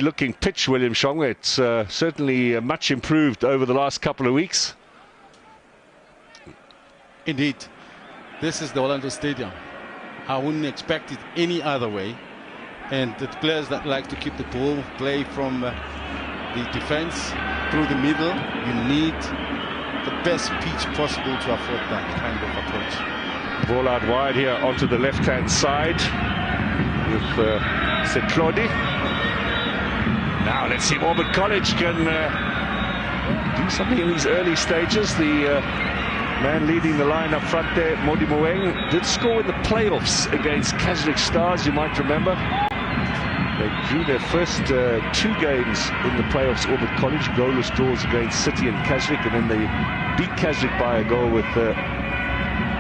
looking pitch, William Shongwe. It's certainly much improved over the last couple of weeks. Indeed. This is the Orlando Stadium. I wouldn't expect it any other way. And the players that like to keep the ball, play from the defense through the middle, you need the best pitch possible to afford that kind of approach. Ball out wide here onto the left-hand side with Setlodi. Now let's see if Auburn College can do something in these early stages. The man leading the line up front there, Modi Moeng, did score in the playoffs against Kazakh Stars, you might remember. They drew their first 2 games in the playoffs, Auburn College, goalless draws against City and Kazakh, and then they beat Kazakh by a goal with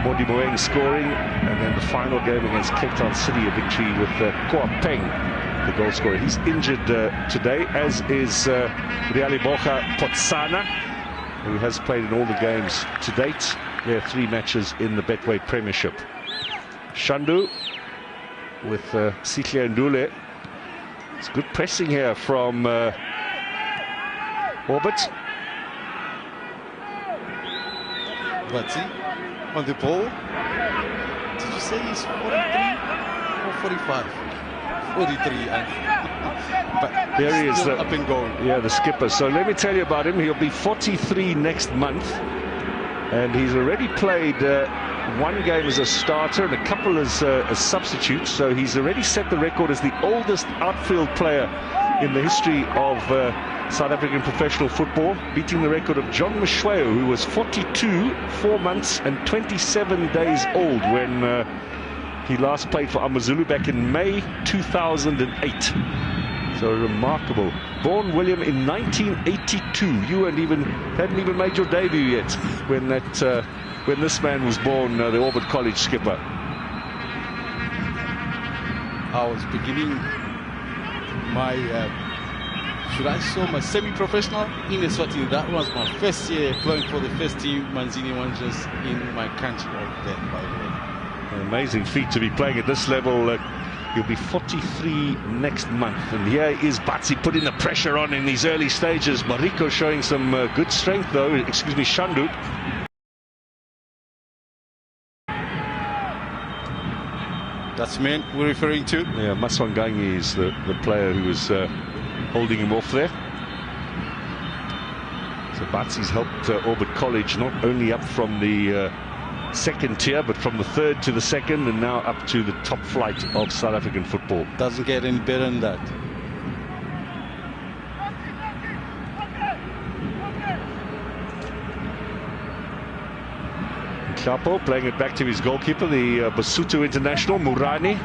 Modi Moeng scoring, and then the final game against Cape Town City, a victory with Koa Peng, the goal scorer. He's injured today, as is Rialibocha Potsana, who has played in all the games to date. There are 3 matches in the Betway Premiership. Shandu with Sihle Ndule. It's good pressing here from Orbit. Batsi on the ball. Did you say he's 43 or 45? 43, but there he is, up and going. Yeah, the skipper. So let me tell you about him. He'll be 43 next month, and he's already played 1 game as a starter and a couple as substitutes. So he's already set the record as the oldest outfield player in the history of South African professional football, beating the record of John Mshweo, who was 42, 4 months and 27 days old when he last played for AmaZulu back in May 2008. So remarkable. Born, William, in 1982. You hadn't even made your debut yet when this man was born, the Auburn College skipper. I was beginning my my semi-professional in Eswatini. That was my first year playing for the first team, Manzini Wanderers, in my country right there, by the way. An amazing feat to be playing at this level. He'll be 43 next month, and here is Batsi putting the pressure on in these early stages. Mariko showing some good strength though, excuse me, Shandu. That's man we're referring to. Yeah, Maswangangi is the player who was holding him off there. So Batsi's helped Auburn College not only up from the 2nd tier, but from the 3rd to the 2nd, and now up to the top flight of South African football. Doesn't get any better than that. Chapo playing it back to his goalkeeper, the Basotho international, Murani,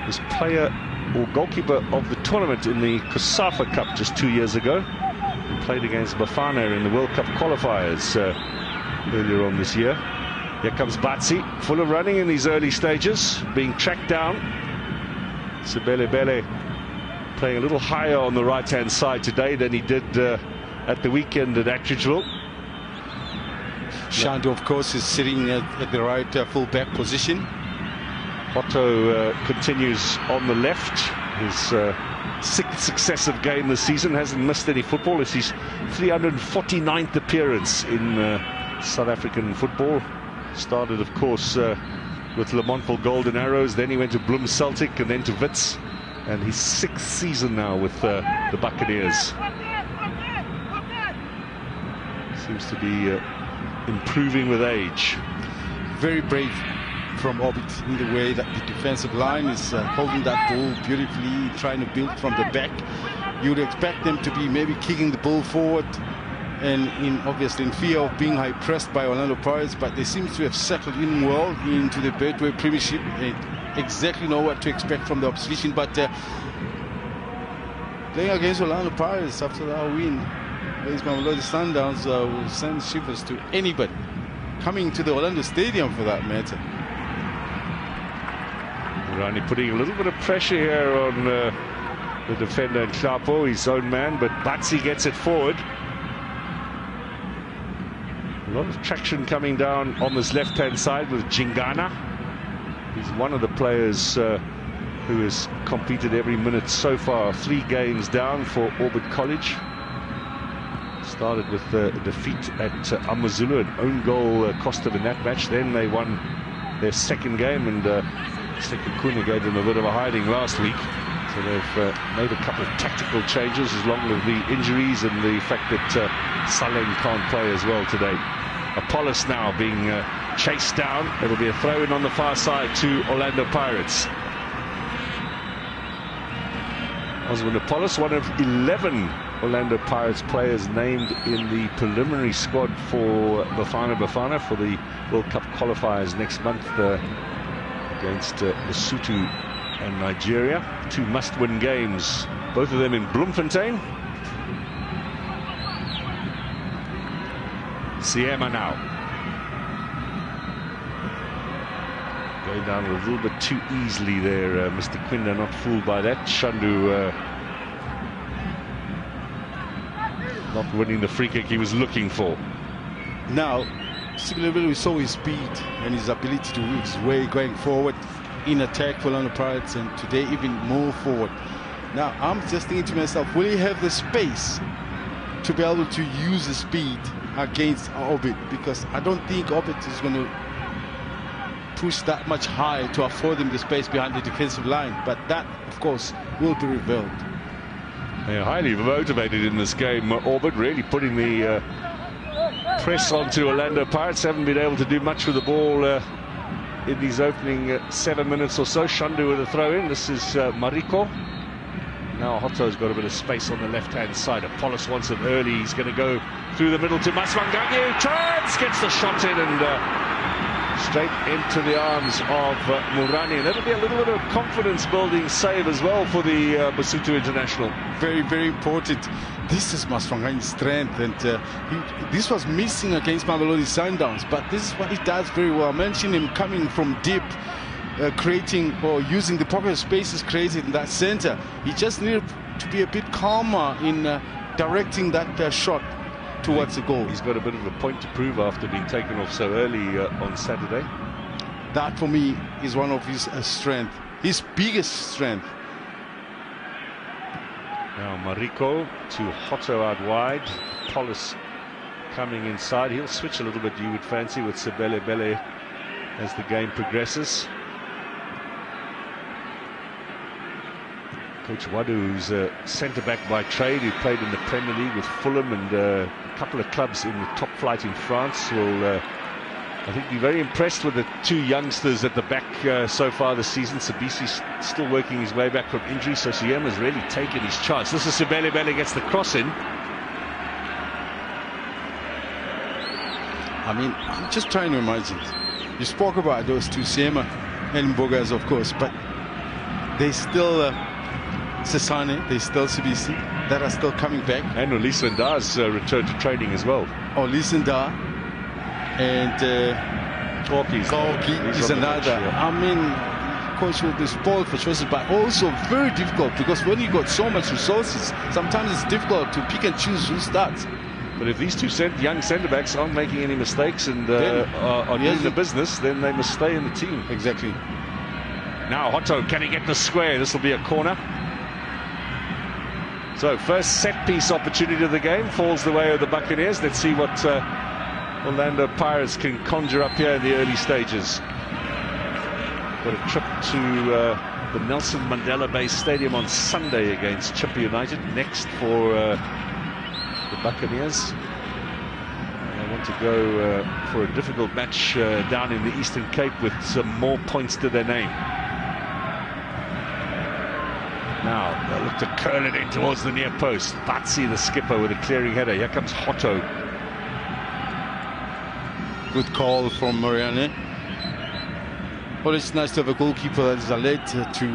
was player or goalkeeper of the tournament in the Kosafa Cup just 2 years ago. He played against Bafana in the World Cup qualifiers earlier on this year. Here comes Batsi, full of running in these early stages, being tracked down. Sibele Bele playing a little higher on the right-hand side today than he did at the weekend at Attridgeville. Shandu, of course, is sitting at the right full-back position. Otto continues on the left. His 6th successive game this season, hasn't missed any football. It's his 349th appearance in South African football. Started, of course, with Lamontville Golden Arrows, then he went to Bloem Celtic and then to Wits, and his 6th season now with the Buccaneers. Seems to be improving with age. Very brave from Orbit in the way that the defensive line is holding that ball beautifully, trying to build from the back. You would expect them to be maybe kicking the ball forward and obviously in fear of being high pressed by Orlando Pirates, but they seem to have settled in well into the Betway Premiership. They exactly know what to expect from the opposition, but playing against Orlando Pirates after that win against Mamelodi Sundowns will send shivers to anybody coming to the Orlando Stadium, for that matter. Rani putting a little bit of pressure here on the defender Chapo, his own man, but Batsi gets it forward. A lot of traction coming down on this left-hand side with Jingana. He's one of the players who has competed every minute so far. 3 games down for Orbit College. Started with a defeat at Amazulu, an own goal cost them in that match. Then they won their second game, and Sekukuna gave them a bit of a hiding last week. So they've made a couple of tactical changes, as long as the injuries and the fact that Salem can't play as well today. Apollos now being chased down. It'll be a throw-in on the far side to Orlando Pirates. Osman Apollos, one of 11 Orlando Pirates players named in the preliminary squad for Bafana for the World Cup qualifiers next month against Lesotho and Nigeria. 2 must-win games, both of them in Bloemfontein. Siema now going down a little bit too easily there, Mr. Quinda, not fooled by that. Shandu not winning the free kick he was looking for. Now, similarly, we saw his speed and his ability to work his way going forward in attack for Orlando Pirates, and today even more forward. Now, I'm just thinking to myself, will he have the space to be able to use the speed against Orbit? Because I don't think Orbit is going to push that much high to afford him the space behind the defensive line. But that, of course, will be revealed. They're highly motivated in this game. Orbit really putting the press onto Orlando Pirates. Haven't been able to do much with the ball in these opening 7 minutes or so. Shandu with a throw-in. This is Mariko. Now Hoto's got a bit of space on the left-hand side. Apollos wants it early. He's going to go through the middle to Maswanganyi. Turns, gets the shot in, and straight into the arms of Murani. And that'll be a little bit of confidence-building save as well for the Lesotho international. Very, very important. This is Maswanganyi's strength, and this was missing against Mamelodi Sundowns, but this is what he does very well. I mentioned him coming from deep, creating or using the pocket spaces created in that center. He just needed to be a bit calmer in directing that shot towards the goal. He's got a bit of a point to prove after being taken off so early on Saturday. That for me is one of his strength, his biggest strength. Now Mariko to Hoto out wide. Apollos coming inside. He'll switch a little bit, you would fancy, with Sebele Bele as the game progresses. Coach Wadu, who's a centre-back by trade, who played in the Premier League with Fulham and a couple of clubs in the top flight in France, will, I think, be very impressed with the 2 youngsters at the back so far this season. Sabisi's still working his way back from injury, so Siema's really taken his chance. This is Sebele Bele gets the cross in. I mean, I'm just trying to imagine. You spoke about those 2, Siema and Mbogas, of course, but they still... Sesane, there's still Sabisi that are still coming back. And Olisenda's returned to training as well. Olisenda and Gorky is another. I mean, coach will be spoiled for choices, but also very difficult, because when you got so much resources, sometimes it's difficult to pick and choose who starts. But if these 2 young centre-backs aren't making any mistakes and are doing the business, then they must stay in the team. Exactly. Now Hoto, can he get the square? This will be a corner. So first set-piece opportunity of the game falls the way of the Buccaneers. Let's see what Orlando Pirates can conjure up here in the early stages. Got a trip to the Nelson Mandela Bay Stadium on Sunday against Chippa United. Next for the Buccaneers. They want to go for a difficult match down in the Eastern Cape with some more points to their name. Now they'll look to curl it in towards the near post. Batsi, the skipper, with a clearing header. Here comes Hoto. Good call from Marianne. Well, it's nice to have a goalkeeper that is alert to,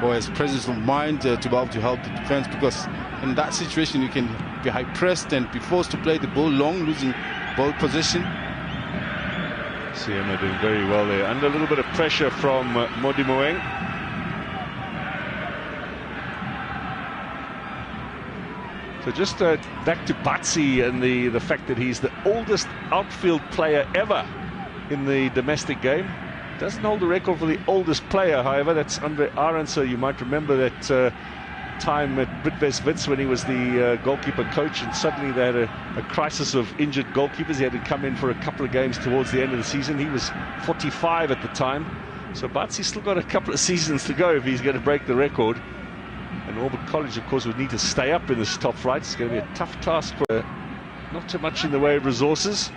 or has presence of mind to be able to help the defense, because in that situation you can be high pressed and be forced to play the ball long, losing ball possession. Siema doing very well there. Under a little bit of pressure from Modimoeng. So just back to Batsi and the fact that he's the oldest outfield player ever in the domestic game. Doesn't hold the record for the oldest player, however. That's Andre Arendse. You might remember that time at Betway when he was the goalkeeper coach, and suddenly they had a crisis of injured goalkeepers. He had to come in for a couple of games towards the end of the season. He was 45 at the time. So Batsi's still got a couple of seasons to go if he's going to break the record. And Auburn College, of course, would need to stay up in this top flight. It's going to be a tough task for not too much in the way of resources.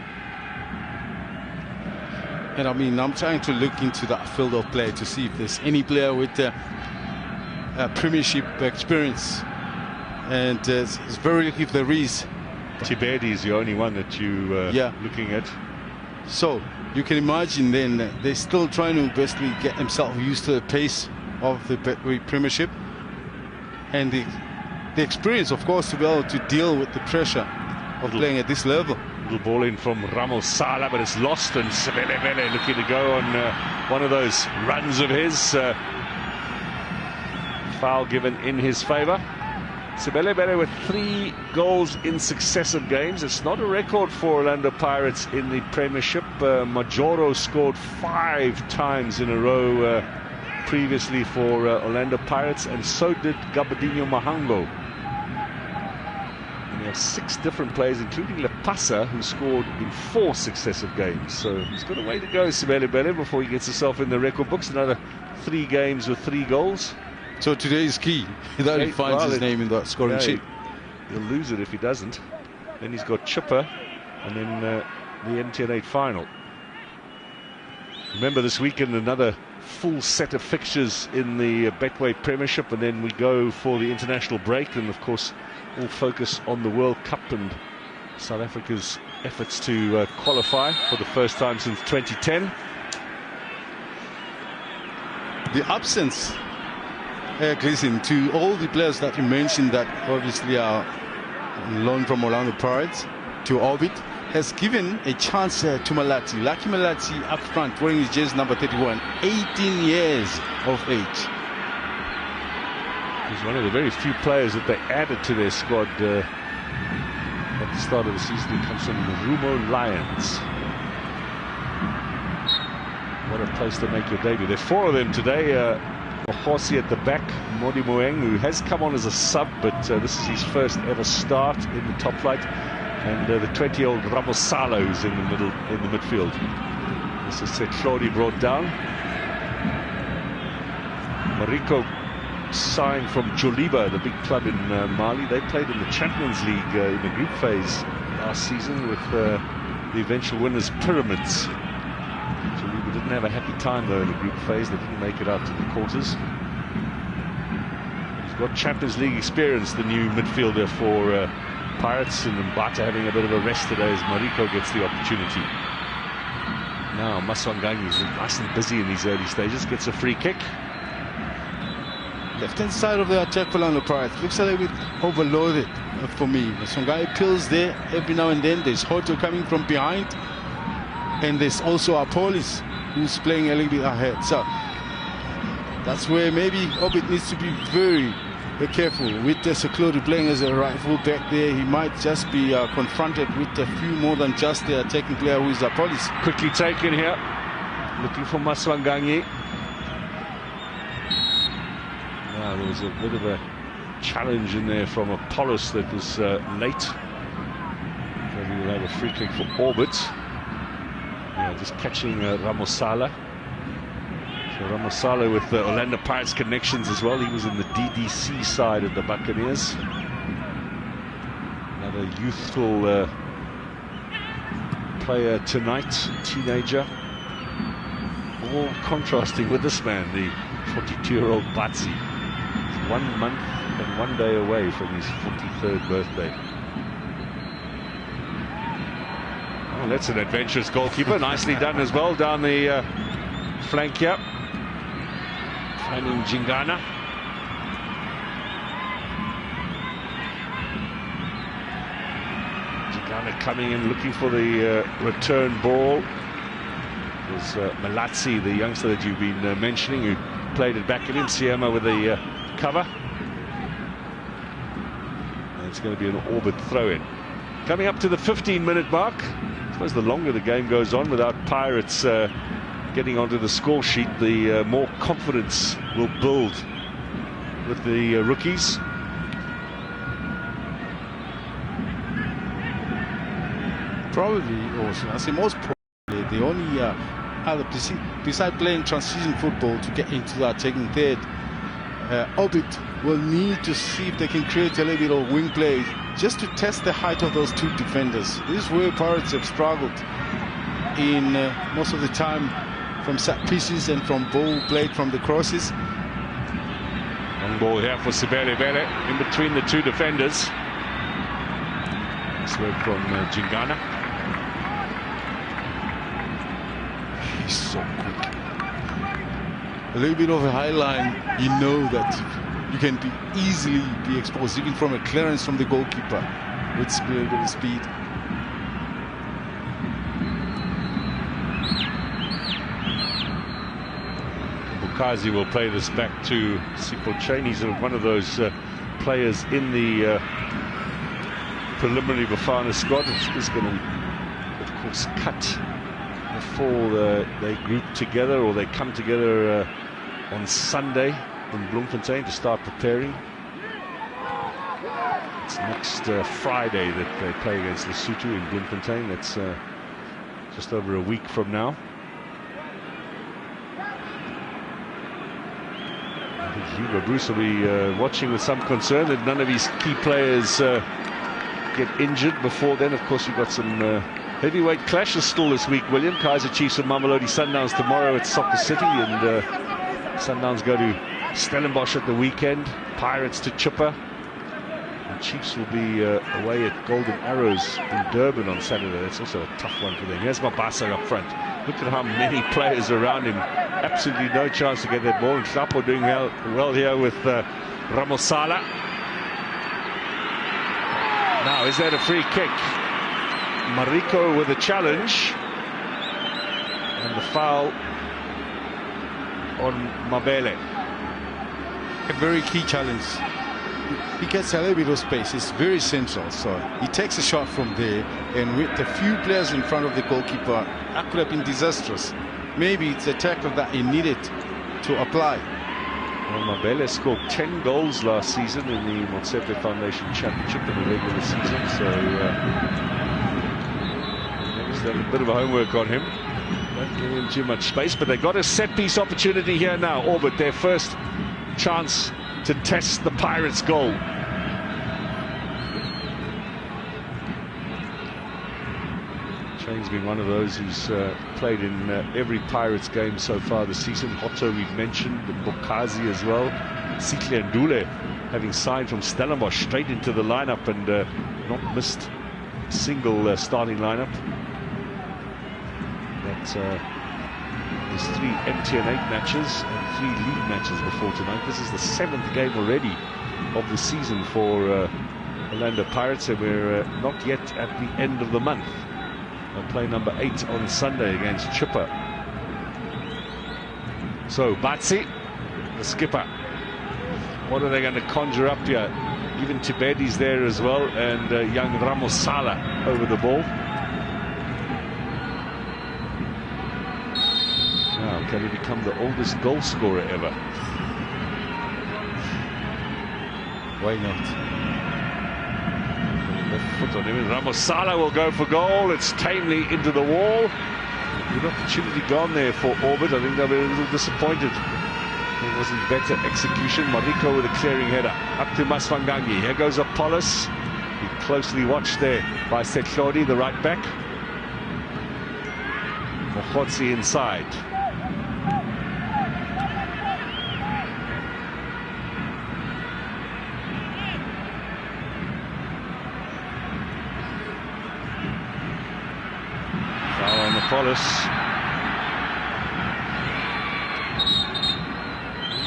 And I mean, I'm trying to look into that field of play to see if there's any player with Premiership experience, and it's very lucky if there is. Tibedi is the only one that you looking at. So you can imagine then they're still trying to basically get themselves used to the pace of the Betway Premiership, and the experience, of course, to be able to deal with the pressure of playing at this level. Little ball in from Ramosala, but it's lost, and Sebelebele looking to go on one of those runs of his. Foul given in his favour. Sebelebele with 3 goals in successive games. It's not a record for Orlando Pirates in the Premiership. Majoro scored 5 times in a row previously for Orlando Pirates, and so did Gabadinho Mahango. And they have 6 different players, including Lepasa, who scored in 4 successive games. So he's got a way to go, Sebelebele, before he gets himself in the record books. Another 3 games with 3 goals. So today is key that he finds his name in that scoring sheet. He'll lose it if he doesn't. Then he's got Chipper, and then the NTN8 final. Remember, this weekend another full set of fixtures in the Betway Premiership, and then we go for the international break, and of course all focus on the World Cup and South Africa's efforts to qualify for the first time since 2010. The absence, listen, to all the players that you mentioned that obviously are on loan from Orlando Pirates to Orbit, has given a chance to Malati. Lucky Malati up front, wearing his jersey number 31, 18 years of age. He's one of the very few players that they added to their squad at the start of the season. He comes from the Rumo Lions. What a place to make your debut. There are 4 of them today. Hosi at the back, Modi Moeng, who has come on as a sub, but this is his first ever start in the top flight, and the 20-year-old Ramosala, who's in the midfield. This is Setlodi brought down. Mariko signed from Joliba, the big club in Mali. They played in the Champions League in the group phase last season with the eventual winners Pyramids. Joliba didn't have a happy time though in the group phase. They didn't make it out to the quarters. He's got Champions League experience, the new midfielder for Pirates, and Mbata having a bit of a rest today as Mariko gets the opportunity. Now Maswanganyi is nice and busy in these early stages, gets a free kick. Left-hand side of the attack for Orlando Pirates looks a little bit overloaded for me. Maswanganyi pills there every now and then. There's Hoto coming from behind, and there's also Apolis who's playing a little bit ahead. So that's where maybe Orbit needs to be very careful with Setlodi playing as a right full back there. He might just be confronted with a few more than just the attacking player who is Apolis. Quickly taken here, looking for Maswanganyi. Now there was a bit of a challenge in there from Apollos that was late. Maybe we'll have a free kick for Orbit. Yeah, just catching Ramosala. So Ramosala with the Orlando Pirates connections as well. He was in the DDC side of the Buccaneers. Another youthful player tonight, teenager. All contrasting with this man, the 42-year-old Batsi. He's 1 month and 1 day away from his 43rd birthday. Oh, that's an adventurous goalkeeper. Nicely done as well down the flank here. Finding Jingana. Jingana coming in looking for the return ball. It was Malatsi, the youngster that you've been mentioning, who played it back at him. Siema with the cover. And it's going to be an Orbit throw-in. Coming up to the 15-minute mark. I suppose the longer the game goes on without Pirates getting onto the score sheet, the more confidence will build with the rookies. Probably, also, I say most probably, the only other, besides playing transition football to get into that taking third, Orbit will need to see if they can create a little bit of wing play just to test the height of those two defenders. This is where Pirates have struggled in most of the time, from set pieces and from ball played from the crosses. Long ball here for Sibele Bele in between the two defenders. Nice work from Jingana. He's so quick. A little bit of a high line, you know that you can easily be exposed, even from a clearance from the goalkeeper with speed. Bukazi will play this back to Sipho Chain. He's one of those players in the preliminary Bafana squad. Is going to, of course, cut before they group together, or they come together on Sunday in Bloemfontein to start preparing. It's next Friday that they play against Lesotho in Bloemfontein. That's just over a week from now. I think Hugo Bruce will be watching with some concern that none of his key players get injured before then. Of course, you've got some heavyweight clashes still this week, William. Kaizer Chiefs and Mamelodi Sundowns tomorrow at Soccer City, and Sundowns go to Stellenbosch at the weekend. Pirates to Chippa. And Chiefs will be away at Golden Arrows in Durban on Saturday. That's also a tough one for them. Here's Mabasa up front. Look at how many players around him. Absolutely no chance to get that ball. And Hlapo doing well here with Ramosala. Now, is that a free kick? Mariko with a challenge. And the foul on Mabele. A very key challenge. He gets a little bit of space. It's very central. So he takes a shot from there. And with a few players in front of the goalkeeper, that could have been disastrous. Maybe it's a tackle that he needed to apply. Well, Mabele scored 10 goals last season in the Motsepe Foundation Championship in the regular season. So there's a bit of a homework on him. Don't give him too much space, but they got a set-piece opportunity here now. Orbit, their first chance to test the Pirates' goal. Chain's been one of those who's played in every Pirates game so far this season. Otto we've mentioned, the Bukazi as well. Sikle Ndule having signed from Stellenbosch straight into the lineup and not missed a single starting lineup. That there's 3 MTN 8 matches and 3 league matches before tonight. This is the 7th game already of the season for Orlando Pirates, and we're not yet at the end of the month. They'll play number 8 on Sunday against Chippa. So Batsi, the skipper. What are they going to conjure up here? Even Tibedi's there as well, and young Ramosala over the ball. Now, can he become the oldest goal scorer ever? Why not? Left foot on him, and Ramosala will go for goal. It's tamely into the wall. Good opportunity gone there for Orbit. I think they'll be a little disappointed. It wasn't better execution. Mariko with a clearing header up to Masvangangi. Here goes Apollos. He closely watched there by Setlodi, the right back. Mokhotsi inside. Apollos.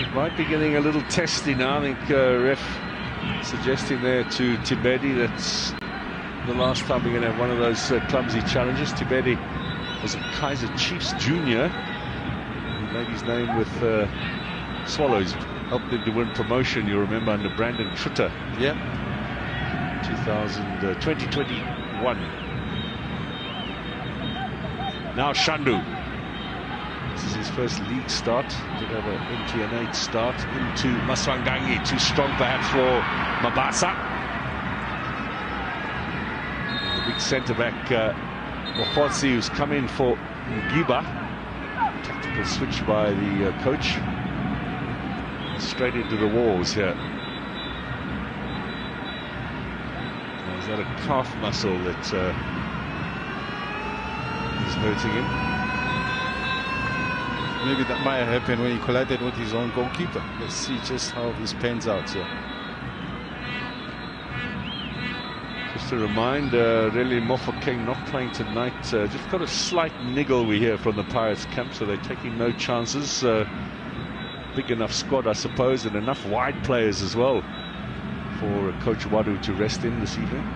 It might be getting a little testy now. I think ref suggesting there to Tibedi that's the last time we're going to have one of those clumsy challenges. Tibedi was a Kaizer Chiefs junior. He made his name with Swallows, helped them to win promotion, you remember, under Brandon Trutter. Yeah. 2021. Now Shandu. This is his first league start. Did have an MTN8 start into Maswanganyi. Too strong perhaps for Mabasa. And the big centre-back Mohotsi, who's come in for Ngiba. Tactical switch by the coach. Straight into the walls here. Now, is that a calf muscle that is hurting him? Maybe that might have happened when he collided with his own goalkeeper. Let's see just how this pans out here. Just to remind, really Mofokeng not playing tonight. Just got a slight niggle we hear from the Pirates camp, so they're taking no chances. Big enough squad, I suppose, and enough wide players as well for Coach Wadu to rest in this evening.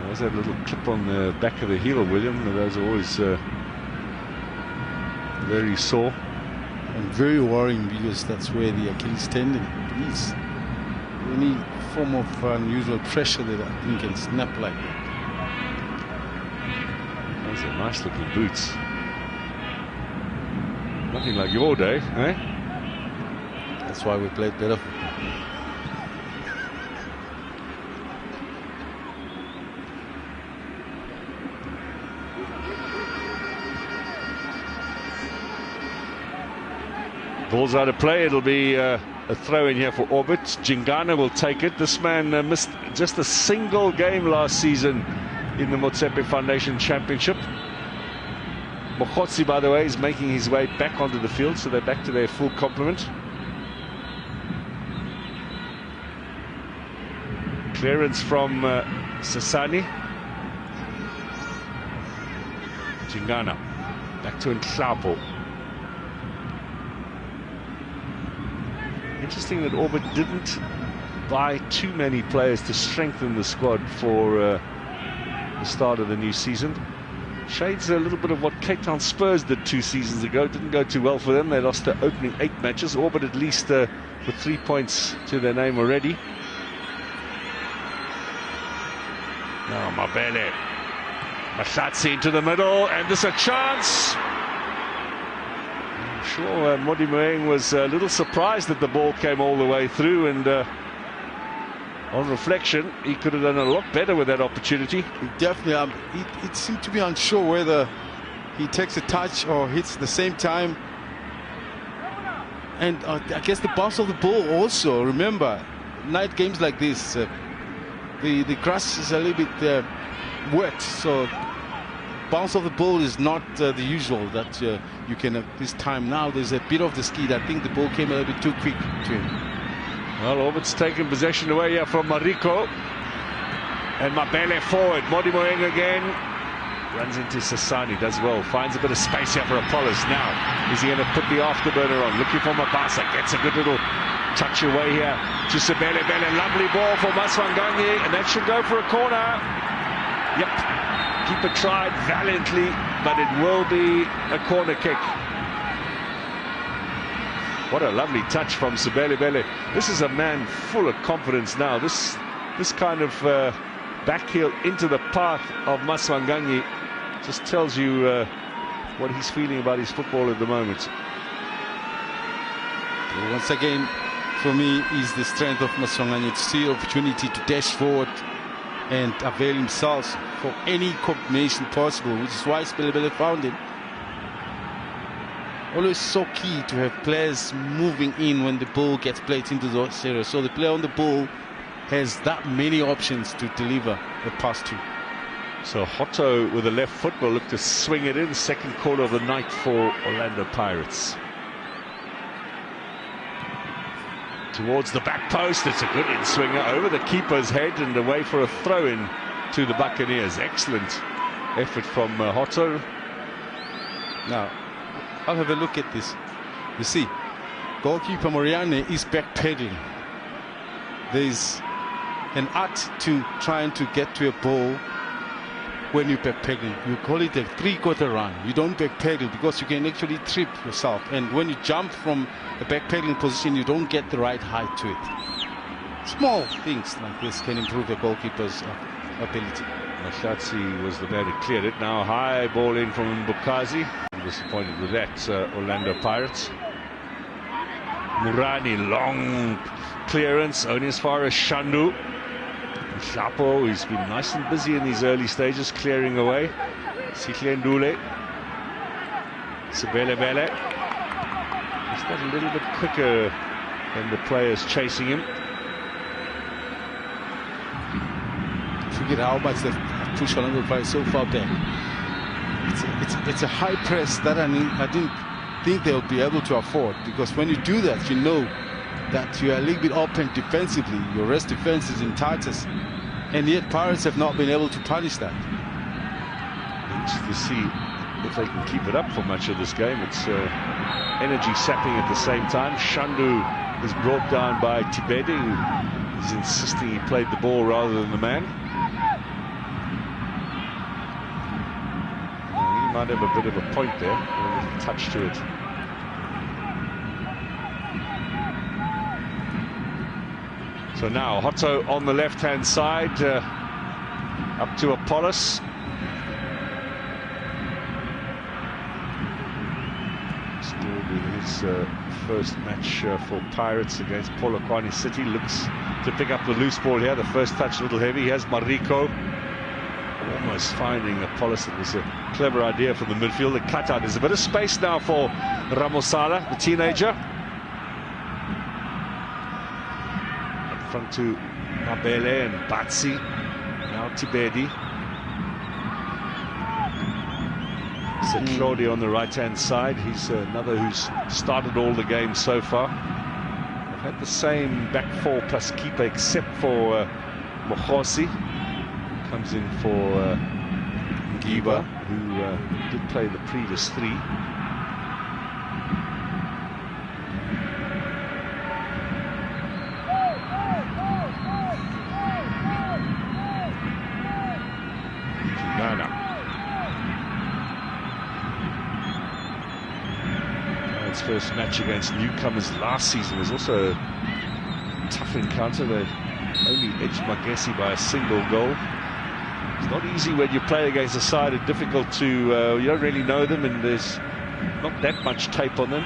There's that little clip on the back of the heel, William. Those are always very sore. And very worrying, because that's where the Achilles tendon is. Any form of unusual pressure that I think can snap like that. Those are nice looking boots. Nothing like your day, eh? That's why we played better football. Ball's out of play. It'll be a throw in here for Orbit. Jingana will take it. This man missed just a single game last season in the Motsepe Foundation Championship. Mohotsi, by the way, is making his way back onto the field, so they're back to their full complement. Clearance from Sasani. Jingana back to Nhlapo. Interesting that Orbit didn't buy too many players to strengthen the squad for the start of the new season. Shades a little bit of what Cape Town Spurs did 2 seasons ago. Didn't go too well for them. They lost their opening 8 matches. Orbit at least with 3 points to their name already. Now Mabele. Mahlatsi into the middle, and there's a chance. I'm sure Modi Moeng was a little surprised that the ball came all the way through, and on reflection, he could have done a lot better with that opportunity. Definitely, it seemed to be unsure whether he takes a touch or hits at the same time. And I guess the bounce of the ball also, remember, night games like this, the grass is a little bit wet, so bounce of the ball is not the usual that you can at this time. Now there's a bit of the skid. I think the ball came a little bit too quick to him. Well, Orbit's taken possession away here from Mariko. And Mabele forward. Modi Moeng again. Runs into Sasani, does well. Finds a bit of space here for Apollos. Now, is he going to put the afterburner on? Looking for Mabasa. Gets a good little touch away here to Sebele Bele. Lovely ball for Maswanganyi. And that should go for a corner. Yep. Keeper tried valiantly, but it will be a corner kick. What a lovely touch from Sebele Bele. This is a man full of confidence now. This kind of back heel into the path of Maswanganyi just tells you what he's feeling about his football at the moment. Once again, for me, is the strength of Maswanganyi to see opportunity to dash forward and avail himself for any combination possible, which is why Sebele Bele found him. Always so key to have players moving in when the ball gets played into those areas. So the player on the ball has that many options to deliver a pass to. So Hotto with the left foot will look to swing it in. Second quarter of the night for Orlando Pirates. Towards the back post. It's a good in-swinger over the keeper's head and away for a throw-in to the Buccaneers. Excellent effort from Hotto. Now, I'll have a look at this. You see, goalkeeper Moriane is backpedaling. There's an art to trying to get to a ball when you backpedal. You call it a three-quarter run. You don't backpedal because you can actually trip yourself. And when you jump from a backpedaling position, you don't get the right height to it. Small things like this can improve a goalkeeper's ability. Mahlatsi was the man who cleared it. Now high ball in from Mbukazi. I'm disappointed with that, Orlando Pirates. Murani, long clearance, only as far as Shandu. Shapo, he's been nice and busy in these early stages, clearing away. Sihle Ndule. Sibele. He's got a little bit quicker than the players chasing him. Forget how much they've pushed Orlando Pirates so far back. It's a high press that I didn't think they'll be able to afford, because when you do that, you know that you are a little bit open defensively. Your rest defense is in tightest, and yet Pirates have not been able to punish that. Interesting to see if they can keep it up for much of this game. It's energy sapping at the same time. Shandu is brought down by Tibedi, who is insisting he played the ball rather than the man. He might have a bit of a point there, a little touch to it. So now Hotto on the left-hand side, up to Apollos. Still with his first match for Pirates against Polokwane City. Looks to pick up the loose ball here. The first touch a little heavy. Here's Mariko. Almost finding Apollos. It was a clever idea from the midfield. The cutout. There's a bit of space now for Ramosala, the teenager. Front to Mabele and Batsi. Now Tibedi. Claudio on the right-hand side. He's another who's started all the games so far. They've had the same back four plus keeper except for Mohosi. Comes in for Giba, who did play the previous three. His first match against newcomers last season was also a tough encounter. They only edged Magesi by a single goal. It's not easy when you play against a side. It's difficult to, you don't really know them, and there's not that much tape on them.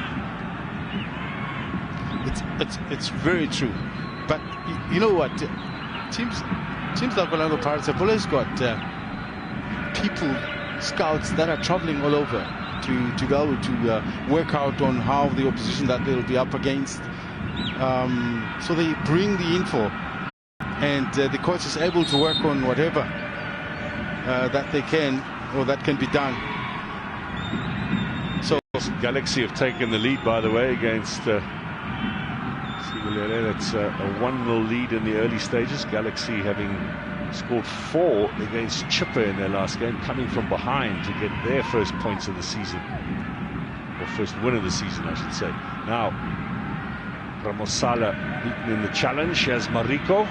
It's very true. But you know what? Teams like Orlando Pirates have always got people, scouts that are traveling all over to be able to work out on how the opposition that they'll be up against. So they bring the info, and the coach is able to work on whatever that they can, or that can be done. So Galaxy have taken the lead, by the way, against Sigulele. It's a 1-0 lead in the early stages. Galaxy having scored 4 against Chipper in their last game, coming from behind to get their first points of the season, or first win of the season, I should say. Now Ramosala beaten in the challenge as Mariko.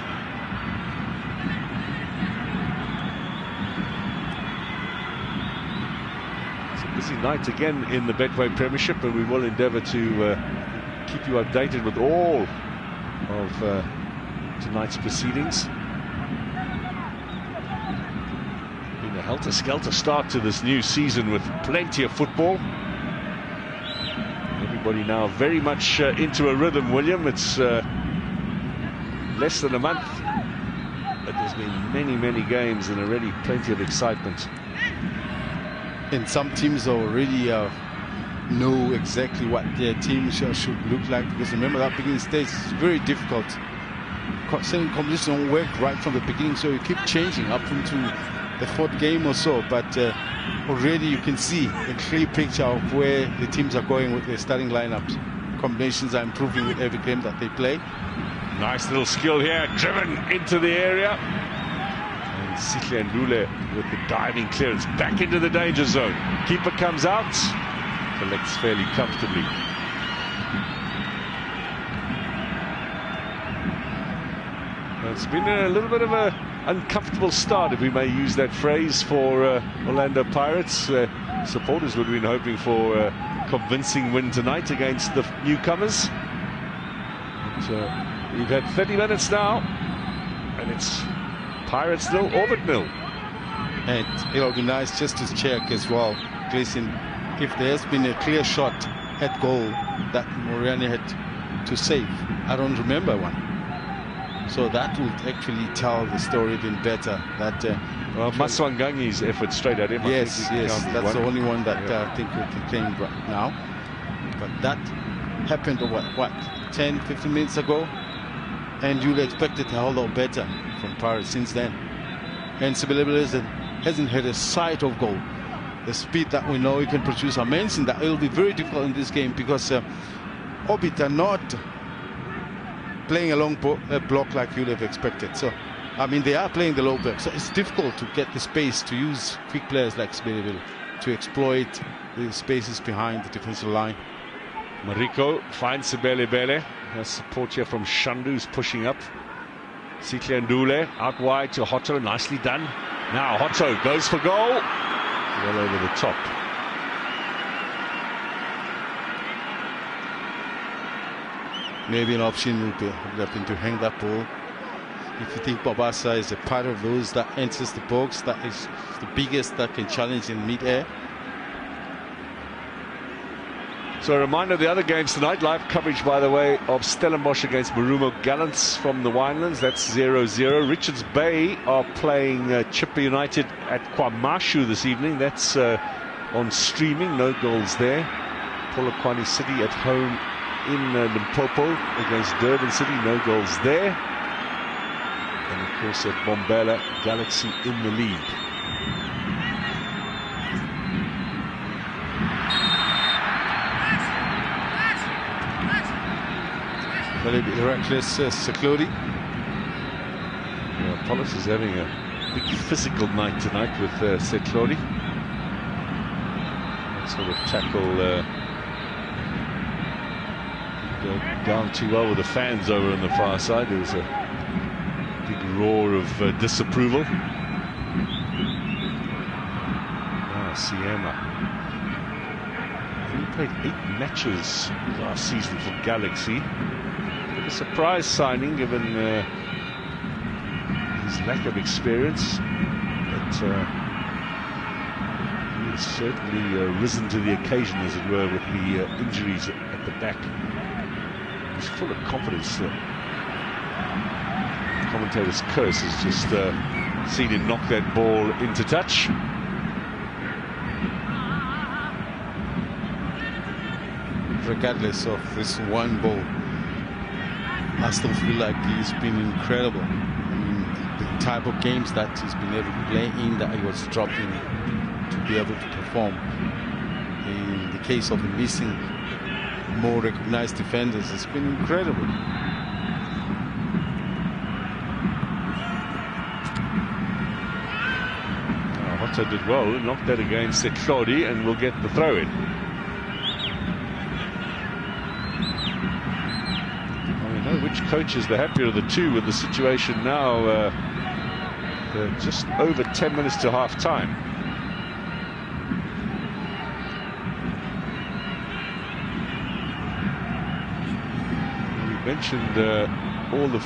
It's a busy night again in the Betway Premiership, and we will endeavour to keep you updated with all of tonight's proceedings. Been a helter-skelter start to this new season with plenty of football. Everybody now very much into a rhythm, William. It's less than a month, but there's been many games and already plenty of excitement. And some teams already know exactly what their team should look like, because remember that beginning stage is very difficult. Certain competitions don't work right from the beginning, so you keep changing up into the 4th game or so, but already you can see a clear picture of where the teams are going with their starting lineups. Combinations are improving with every game that they play. Nice little skill here, driven into the area. And Sihle Ndule with the diving clearance back into the danger zone. Keeper comes out, collects fairly comfortably. It's been a little bit of a uncomfortable start, if we may use that phrase, for Orlando Pirates. Supporters would have been hoping for a convincing win tonight against the newcomers. But, we've had 30 minutes now, and it's Pirates 0, Orbit 0. And it'll be nice just to check as well, Gleason, if there has been a clear shot at goal that Moriani had to save. I don't remember one. So that would actually tell the story even better. That Maswangangi's effort straight at him. Yes, that's the only one that I think we can claim right now. But that happened what 10, 15 minutes ago, and you'd expect it a whole lot better from Pirates since then. And Sibelebele hasn't had a sight of goal. The speed that we know he can produce, I mentioned that it will be very difficult in this game because Orbit are not playing a long block like you'd have expected. So, I mean, they are playing the low block, so it's difficult to get the space to use quick players like Sibelebele to exploit the spaces behind the defensive line. Mariko finds Sibelebele. Has support here from Shandu, who's pushing up. Sihle Ndule out wide to Hotto, nicely done. Now Hotto goes for goal. Well over the top. Maybe an option would have been to hang that ball. If you think Babasa is a part of those that enters the box, that is the biggest that can challenge in mid-air. So a reminder of the other games tonight. Live coverage, by the way, of Stellenbosch against Marumo Gallants from the Winelands. That's 0-0. Richards Bay are playing Chippa United at KwaMashu this evening. That's on streaming. No goals there. Polokwane City at home in Limpopo against Durban City. No goals there. And of course at Bombela, Galaxy in the lead. A little bit reckless, Seklodi. Yeah, Polis is having a big physical night tonight with Seklodi. That sort of tackle down too well with the fans over on the far side. There was a big roar of disapproval. Siema. He played 8 matches last season for Galaxy. A surprise signing given his lack of experience, but he's certainly risen to the occasion, as it were, with the injuries at the back. He's full of confidence. Commentator's curse has just seen him knock that ball into touch. Regardless of this one ball, I still feel like he's been incredible. I mean, the type of games that he's been able to play in, that he was dropped in to be able to perform. In the case of missing more recognized defenders, it's been incredible. Hotto did well, knocked that against Seklodi, and will get the throw in. Which coach is the happier of the two with the situation now? Just over 10 minutes to half time. We mentioned all the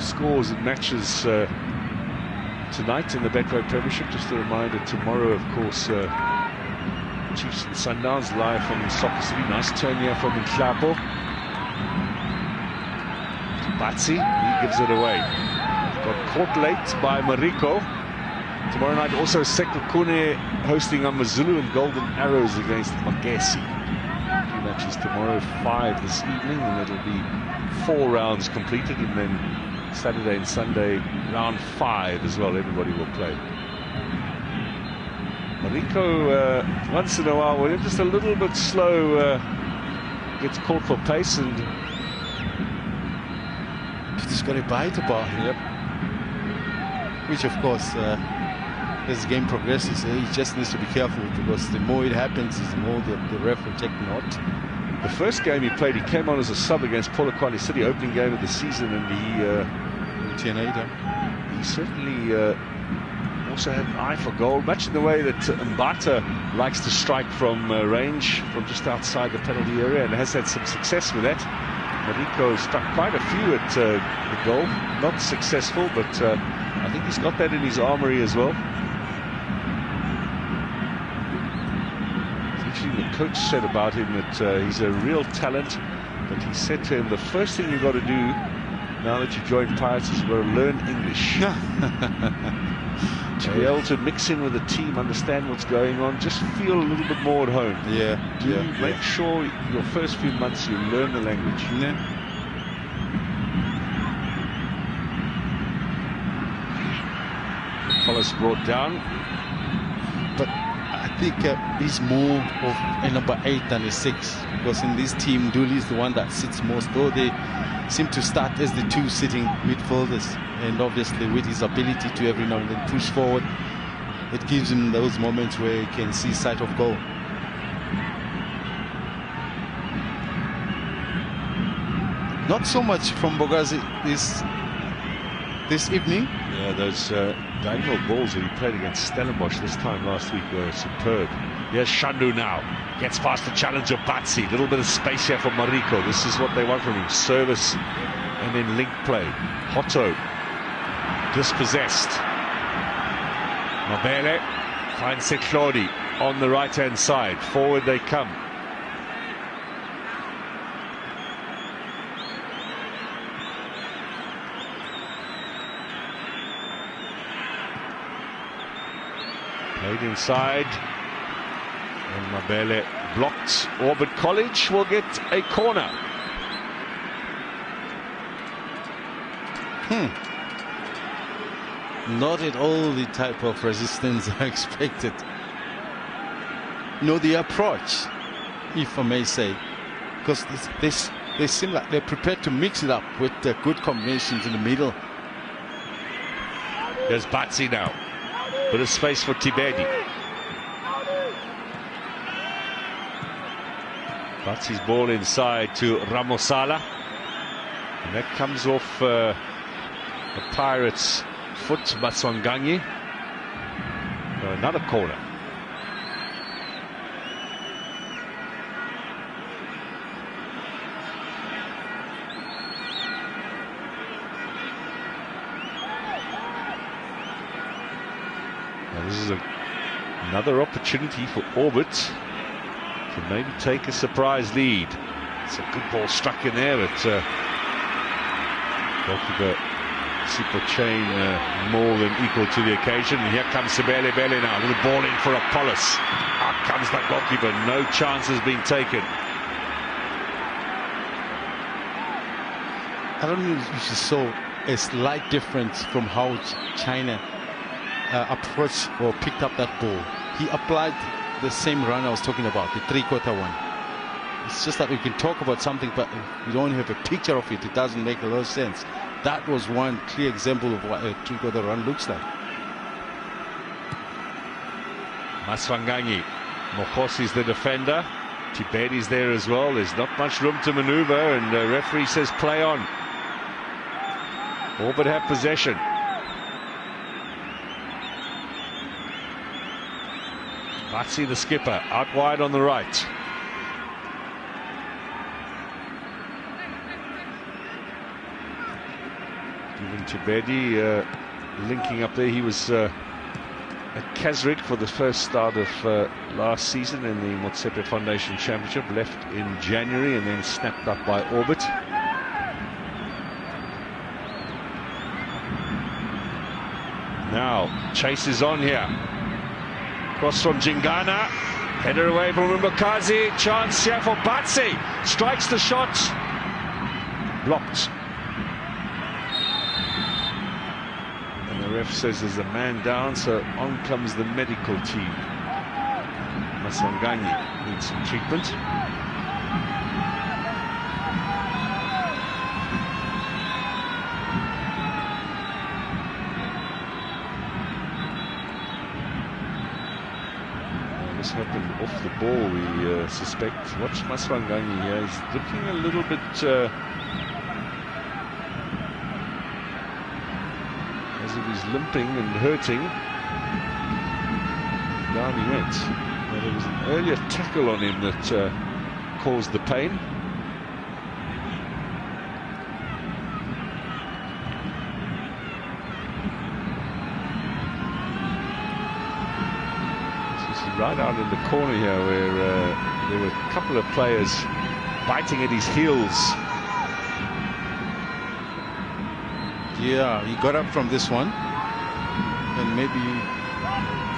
scores and matches tonight in the Betway Premiership. Just a reminder, tomorrow, of course, Chiefs and Sundowns live from Soccer City. Nice turn here from Nhlapo. Batsi, he gives it away. Got caught late by Mariko. Tomorrow night also Sekukune hosting AmaZulu and Golden Arrows against Magesi. 2 matches tomorrow, 5 this evening, and it'll be 4 rounds completed, and then Saturday and Sunday round 5 as well. Everybody will play. Mariko once in a while, when it's just a little bit slow, gets caught for pace and he's got a bite about him. Yep. Which, of course, as the game progresses, he just needs to be careful, because the more it happens, the more the ref will take note. The first game he played, he came on as a sub against Polokwane City, opening game of the season, and he he certainly also had an eye for goal, much in the way that Mbata likes to strike from range from just outside the penalty area, and has had some success with that. Mariko struck quite a few at the goal, not successful, but I think he's got that in his armory as well. Actually, the coach said about him that he's a real talent, but he said to him, the first thing you've got to do now that you join Pirates is you've got to learn English. To be able to mix in with the team, understand what's going on, just feel a little bit more at home. Make sure your first few months you learn the language. Wallace brought down, but I think he's more of a number 8 than a 6, because in this team Dooley is the one that sits most, though they seem to start as the 2 sitting midfielders, and obviously with his ability to every now and then push forward, it gives him those moments where he can see sight of goal. Not so much from Bogazi this evening. Yeah, those diagonal balls that he played against Stellenbosch this time last week were superb. Here's Shandu now. Gets past the challenger Batsi. Little bit of space here for Mariko. This is what they want from him. Service and then link play. Hotto dispossessed. Mabele finds Seklodi on the right-hand side. Forward they come. Played inside. And Mabele blocked. Orbit College will get a corner. Not at all the type of resistance I expected. No, the approach, if I may say, because they seem like they're prepared to mix it up with the good combinations in the middle. There's Batsi now. Bit of space for Tibedi. Batsi's ball inside to Ramosala. And that comes off the Pirates' foot, Maswanganyi. Another corner. Now this is another opportunity for Orbit to maybe take a surprise lead. It's a good ball struck in there, but goalkeeper Super Chain more than equal to the occasion. And here comes Sebele Bele now, with the ball in for Apollos. Out comes the goalkeeper, no chance has been taken. I don't know if you saw a slight difference from how China approached or picked up that ball. He applied the same run I was talking about, the 3/4 one. It's just that we can talk about something, but if you don't have a picture of it, it doesn't make a lot of sense. That was one clear example of what a 3/4 run looks like. Maswanganyi. Mokhosi's the defender. Tibedi's there as well. There's not much room to maneuver, and the referee says play on. Orbit have possession. Batsi, the skipper, out wide on the right. Even Tibedi linking up there. He was at Kazrik for the first start of last season in the Motsepe Foundation Championship. Left in January and then snapped up by Orbit. Now, chase is on here. Cross from Jingana. Header away from Mbakazi. Chance here for Batsi. Strikes the shot. Blocked. And the ref says there's a man down, so on comes the medical team. Maswanganyi needs some treatment. This happened off the ball, we suspect. Watch Maswanganyi here. He's looking a little bit as if he's He's limping and hurting. Down he went. Well, there was an earlier tackle on him that caused the pain. Right out in the corner here, where there were a couple of players biting at his heels. Yeah, he got up from this one and maybe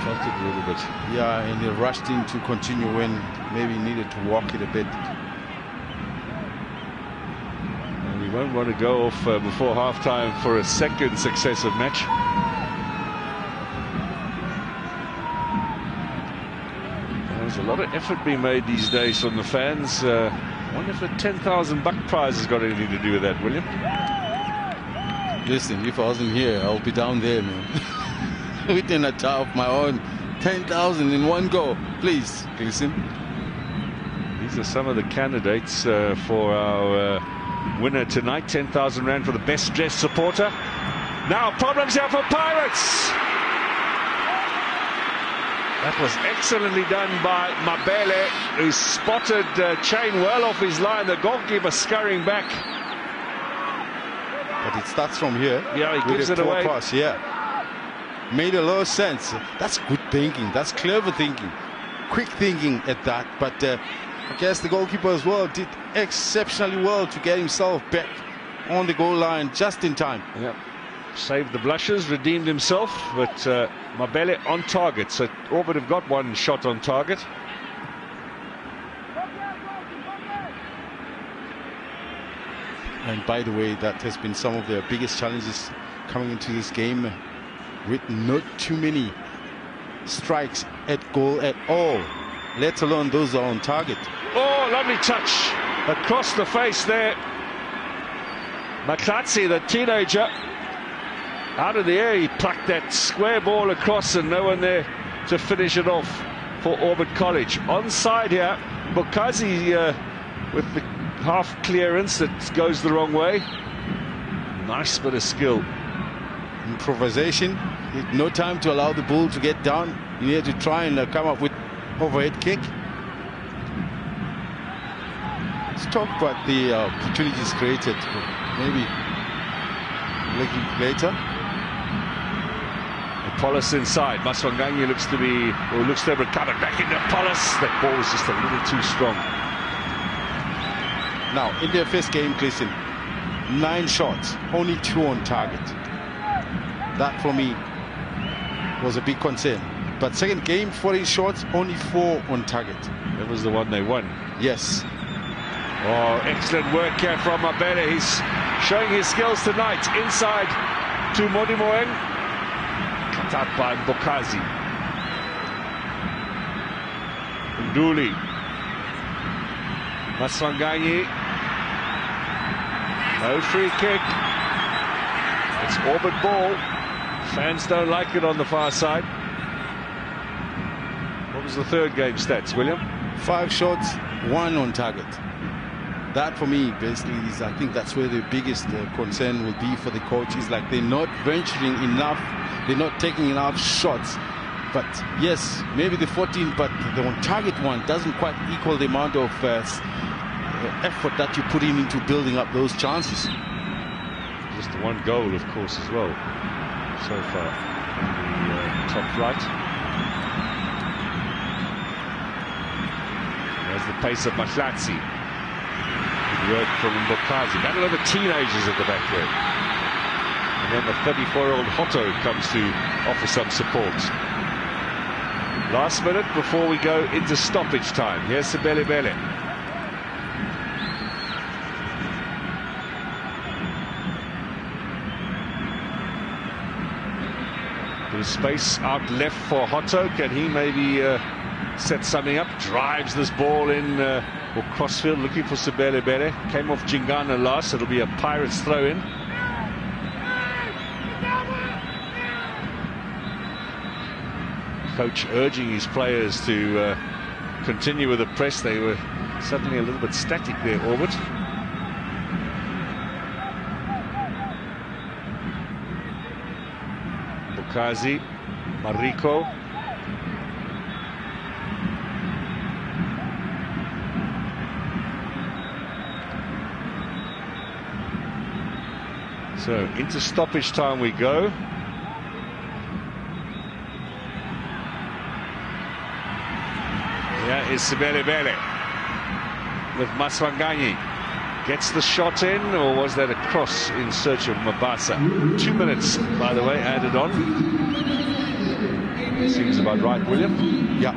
Felt it a little bit. Yeah, and he rushed in to continue when maybe he needed to walk it a bit. And we won't want to go off before half-time for a second successive match. There's a lot of effort being made these days from the fans. I wonder if the 10,000 buck prize has got anything to do with that, William? Listen, if I wasn't here, I'll be down there, man. Within a tower of my own. 10,000 in one go. Please, listen. These are some of the candidates for our winner tonight. 10,000 rand for the best dressed supporter. Now problems here for Pirates. That was excellently done by Mabele, who spotted Chain well off his line. The goalkeeper scurrying back. But it starts from here. Yeah, he gives it away. Pass, yeah. Made a lot of sense. That's good thinking. That's clever thinking. Quick thinking at that. But I guess the goalkeeper as well did exceptionally well to get himself back on the goal line just in time. Yep. Saved the blushes, redeemed himself, but Mabele on target. So Orbit have got one shot on target. And by the way, that has been some of their biggest challenges coming into this game, with not too many strikes at goal at all, let alone those are on target. Oh, lovely touch across the face there. Maklatsi, the teenager, out of the air, he plucked that square ball across and no one there to finish it off for Orbit College. Onside here, Bukazi with the half clearance that goes the wrong way. Nice bit of skill. Improvisation. No time to allow the ball to get down. You need to try and come up with overhead kick. Let's talk about the opportunities created. Maybe later. Polis inside. Maswanganyi looks to have recovered. Back into Polis. That ball was just a little too strong. Now, in their first game, listen, 9 shots, only 2 on target. That for me was a big concern. But second game, 14 shots, only 4 on target. That was the one they won. Yes. Oh, excellent work here from Mabele. He's showing his skills tonight. Inside to Modimoeng. Cut out by Bukazi. Nduli. Maswanganyi. No free kick. It's Orbit ball. Fans don't like it on the far side. What was the third game stats, William? 5 shots, 1 on target. That for me basically is, I think that's where the biggest concern will be for the coach, is like they're not venturing enough, they're not taking enough shots. But yes, maybe the 14, but the on target one doesn't quite equal the amount of effort that you put into building up those chances. Just one goal, of course, as well, so far in the top right. There's the pace of Mahlatsi. Good work from Bukazi. Got a lot of teenagers at the back there. And then the 34-year-old Hotto comes to offer some support. Last minute before we go into stoppage time. Here's Sebelebele. Bit of space out left for Hotto. Can he maybe set something up? Drives this ball in, or crossfield, looking for Sebelebele. Came off Jingana last. It'll be a Pirates throw-in. Coach urging his players to continue with the press. They were suddenly a little bit static there, Orbit. Kazi, Mariko. So into stoppage time we go. Here is Sibele with Maswanganyi. Gets the shot in, or was that a cross in search of Mabasa? 2 minutes, by the way, added on. Seems about right, William. Yeah.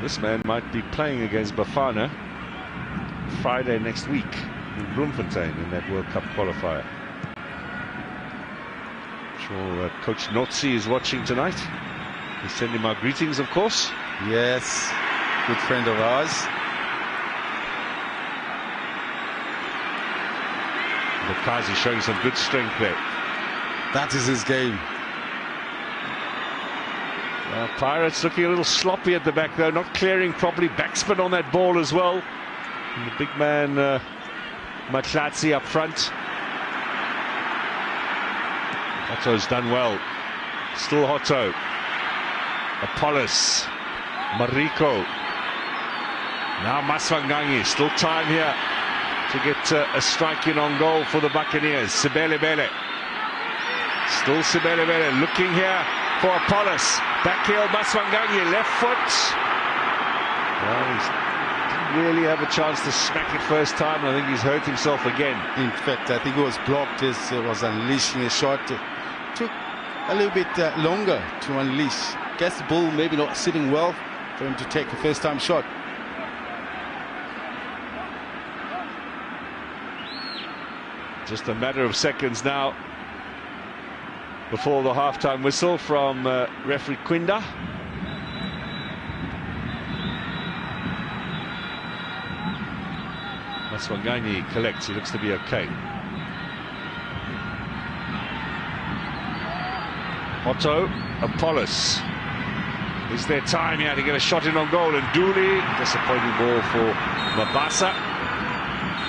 This man might be playing against Bafana Friday next week in Bloemfontein in that World Cup qualifier. I'm sure Coach Notsi is watching tonight. We send him our greetings, of course. Yes, good friend of ours. Lukazi showing some good strength there. That is his game. Pirates looking a little sloppy at the back, though, not clearing properly. Backspin on that ball as well. And the big man, Matlatsi, up front. Hotto's done well. Still Hotto. Apollos. Mariko. Now Maswanganyi. Still time here to get a strike in on goal for the Buccaneers. Sibele. Still Sibele looking here for Apollos. Back heel Maswanganyi, left foot. Well, he didn't really have a chance to smack it first time. I think he's hurt himself again. In fact, I think it was blocked as it was unleashing a shot. It took a little bit longer to unleash. Guess the ball maybe not sitting well for him to take a first-time shot. Just a matter of seconds now before the half-time whistle from referee Quinda. Maswanganyi collects, he looks to be okay. Otto, Apollos. Is there time here to get a shot in on goal? And Dooley, disappointing ball for Mabasa.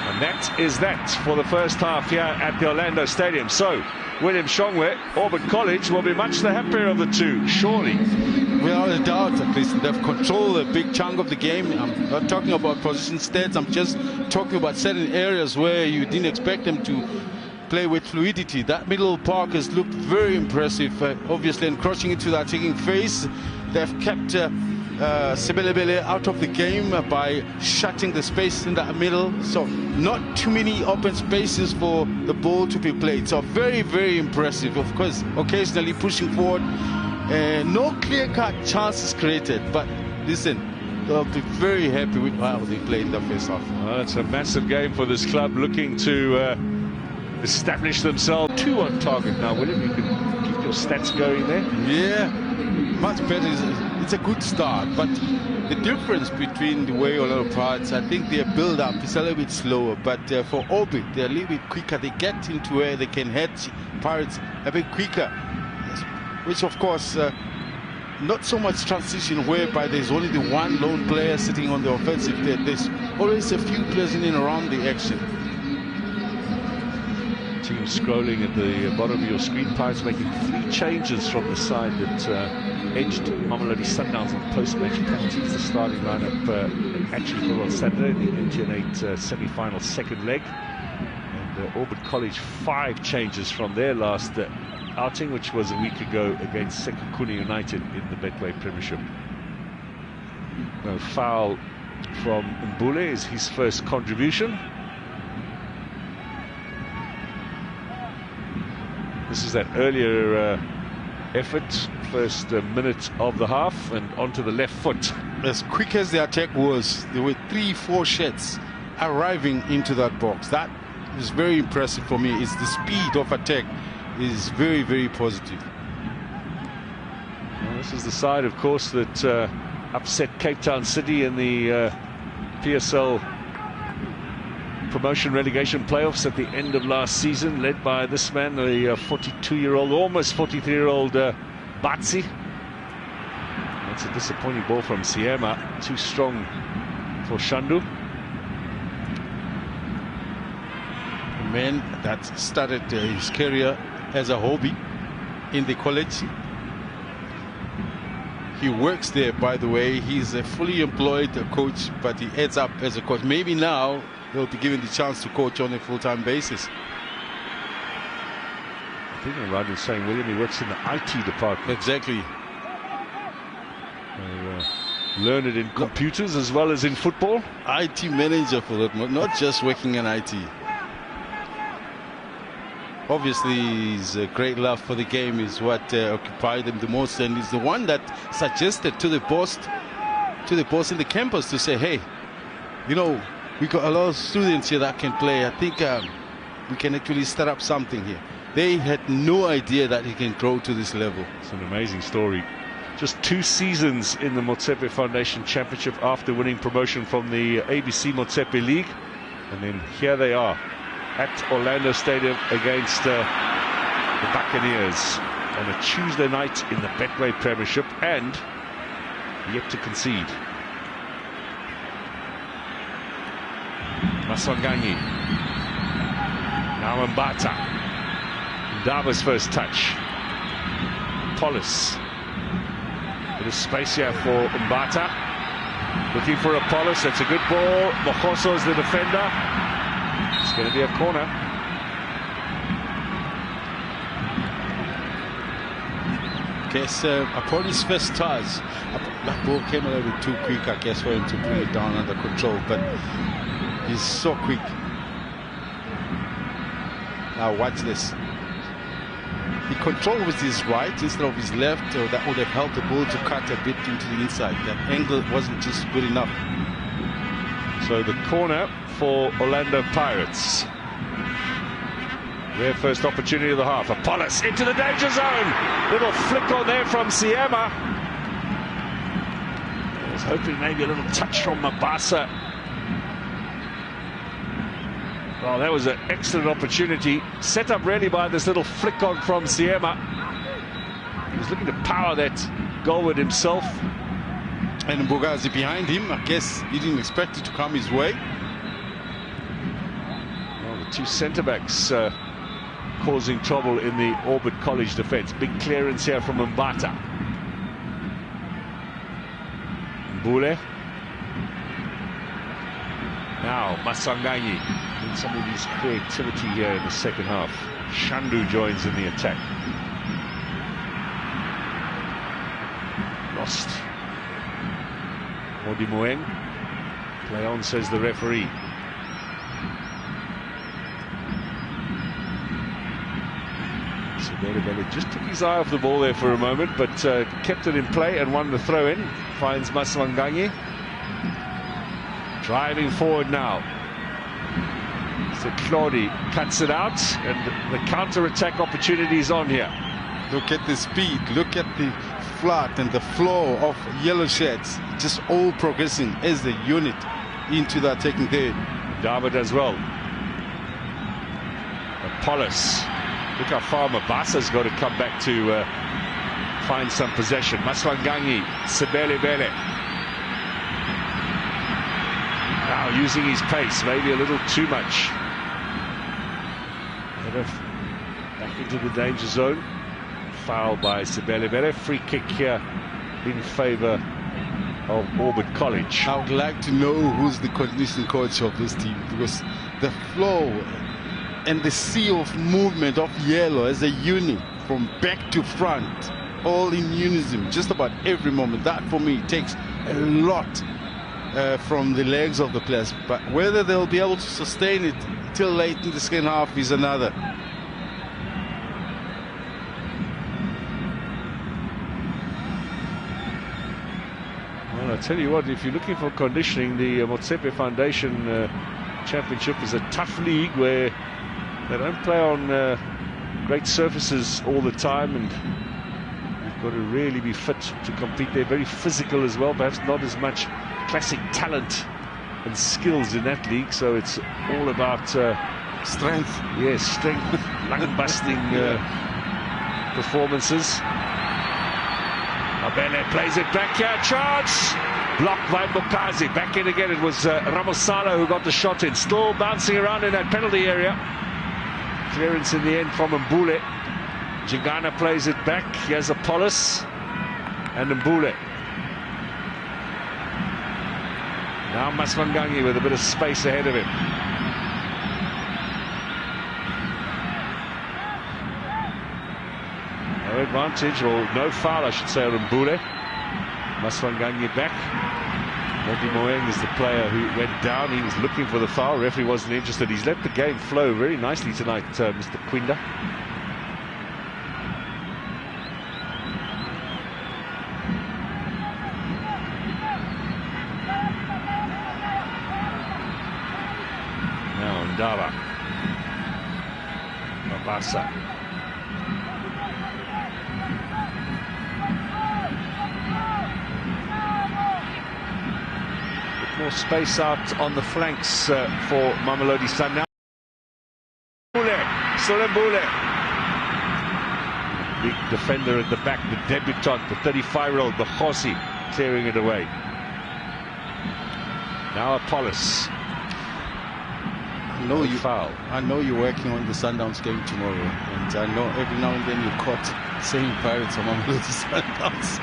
And that is that for the first half here at the Orlando Stadium. So, William Shongwe, Auburn College will be much the happier of the two, surely. Without a doubt, at least they've controlled a big chunk of the game. I'm not talking about position stats, I'm just talking about certain areas where you didn't expect them to play with fluidity. That middle park has looked very impressive, obviously encroaching into the attacking phase. They've kept Sibele out of the game by shutting the space in that middle, so not too many open spaces for the ball to be played. So very, very impressive. Of course, occasionally pushing forward, no clear-cut chances created, but listen, they'll be very happy with how they played in the first half. Well, it's a massive game for this club, looking to establish themselves. 2 on target now, William. You can keep your stats going there. Yeah, much better. It's a good start, but the difference between the way Orlando Pirates, I think their build-up is a little bit slower, but for Orbit, they're a little bit quicker. They get into where they can head Pirates a bit quicker, which of course, not so much transition whereby there's only the one lone player sitting on the offensive. There's always a few players in and around the action. Team scrolling at the bottom of your screen. Pirates making 3 changes from the side that edged Mamelodi Sundowns on post-match penalties. The starting lineup actually fell on Saturday, the NTN8 semi-final second leg. And Auburn College 5 changes from their last outing, which was a week ago against Sekhukhune United in the Betway Premiership. No foul from Mbule is his first contribution. This is that earlier effort, first minute of the half, and onto the left foot. As quick as the attack was, there were 3-4 shots arriving into that box. That is very impressive for me. It's the speed of attack is very, very positive. Well, this is the side, of course, that upset Cape Town City in the PSL promotion relegation playoffs at the end of last season, led by this man, the 42-year-old, almost 43-year-old Batsi. That's a disappointing ball from Siema, too strong for Shandu. man that started his career as a hobby in the college. He works there, by the way. He's a fully employed coach, but he ends up as a coach. Maybe now he'll be given the chance to coach on a full-time basis. I think I'm right in saying, William, he works in the IT department. Exactly. Learn it in computers as well as in football. IT manager for that, not just working in IT. Obviously, his great love for the game is what occupied him the most, and he's the one that suggested to the boss in the campus to say, hey, you know, we got a lot of students here that can play. I think we can actually start up something here. They had no idea that he can grow to this level. It's an amazing story. Just 2 seasons in the Motsepe Foundation Championship after winning promotion from the ABC Motsepe League. And then here they are at Orlando Stadium against the Buccaneers on a Tuesday night in the Betway Premiership, and yet to concede. Maswanganyi. Now Mbata. Ndaba's first touch. Polis. Bit of space here for Mbata. Looking for Apollos. That's a good ball. Mokoso's the defender. It's going to be a corner. Guess Apollo's first touch. That ball came a little bit too quick, I guess, for him to bring it down under control. But he's so quick. Now watch this. He controlled with his right instead of his left, so that would have helped the ball to cut a bit into the inside. That angle wasn't just good enough. So the corner for Orlando Pirates. Their first opportunity of the half. Apollos into the danger zone. Little flick on there from Siema. I was hoping maybe a little touch from Mabasa. Well, that was an excellent opportunity. Set up really by this little flick on from Siema. He was looking to power that goalward himself. And Mbugazi behind him. I guess he didn't expect it to come his way. Well, the 2 centre-backs causing trouble in the Orbit College defence. Big clearance here from Mbata. Mbule. Now Maswanganyi. Some of his creativity here in the second half. Shandu joins in the attack. Lost. Odimueng. Play on, says the referee. Sebele just took his eye off the ball there for a moment, but kept it in play and won the throw-in. Finds Maswanganyi. Driving forward now. So Claude cuts it out, and the counter-attack opportunities on here. Look at the speed, look at the flat and the flow of yellow shirts, just all progressing as a unit into the attacking third. David as well. Apollos. Look how far Mabasa's got to come back to find some possession. Maswanganyi, Sebele. Now using his pace, maybe a little too much. Back into the danger zone. Foul by Sebele. Free kick here in favour of Orbit College. I would like to know who's the conditioning coach of this team, because the flow and the sea of movement of yellow as a unit from back to front, all in unison, just about every moment. That for me takes a lot from the legs of the players, but whether they'll be able to sustain it till late in the second half is another. Well, I tell you what, if you're looking for conditioning, the Motsepe Foundation Championship is a tough league where they don't play on great surfaces all the time, and you've got to really be fit to compete. They're very physical as well, perhaps not as much classic talent and skills in that league, so it's all about strength. Yes, strength, lung-busting performances. Abele plays it back here, charge! Blocked by Mukazi, back in again. It was Ramosala who got the shot in, still bouncing around in that penalty area. Clearance in the end from Mbule. Jigana plays it back. Here's Apollos and Mbule. Now Maswanganyi with a bit of space ahead of him. No advantage, or no foul I should say, on Mbule. Maswanganyi back. Mogi Moeng is the player who went down. He was looking for the foul. Referee wasn't interested. He's let the game flow very nicely tonight, Mr. Quinda. Now Ndaba. Mabasa. More space out on the flanks for Mamelodi Sundowns. Mbule. Big defender at the back, the debutant, the 35-year-old, the Khosi, clearing it away. Now Apollos. I know you're working on the Sundowns game tomorrow, and I know every now and then you're caught saying Pirates or Mamelodi Sundowns.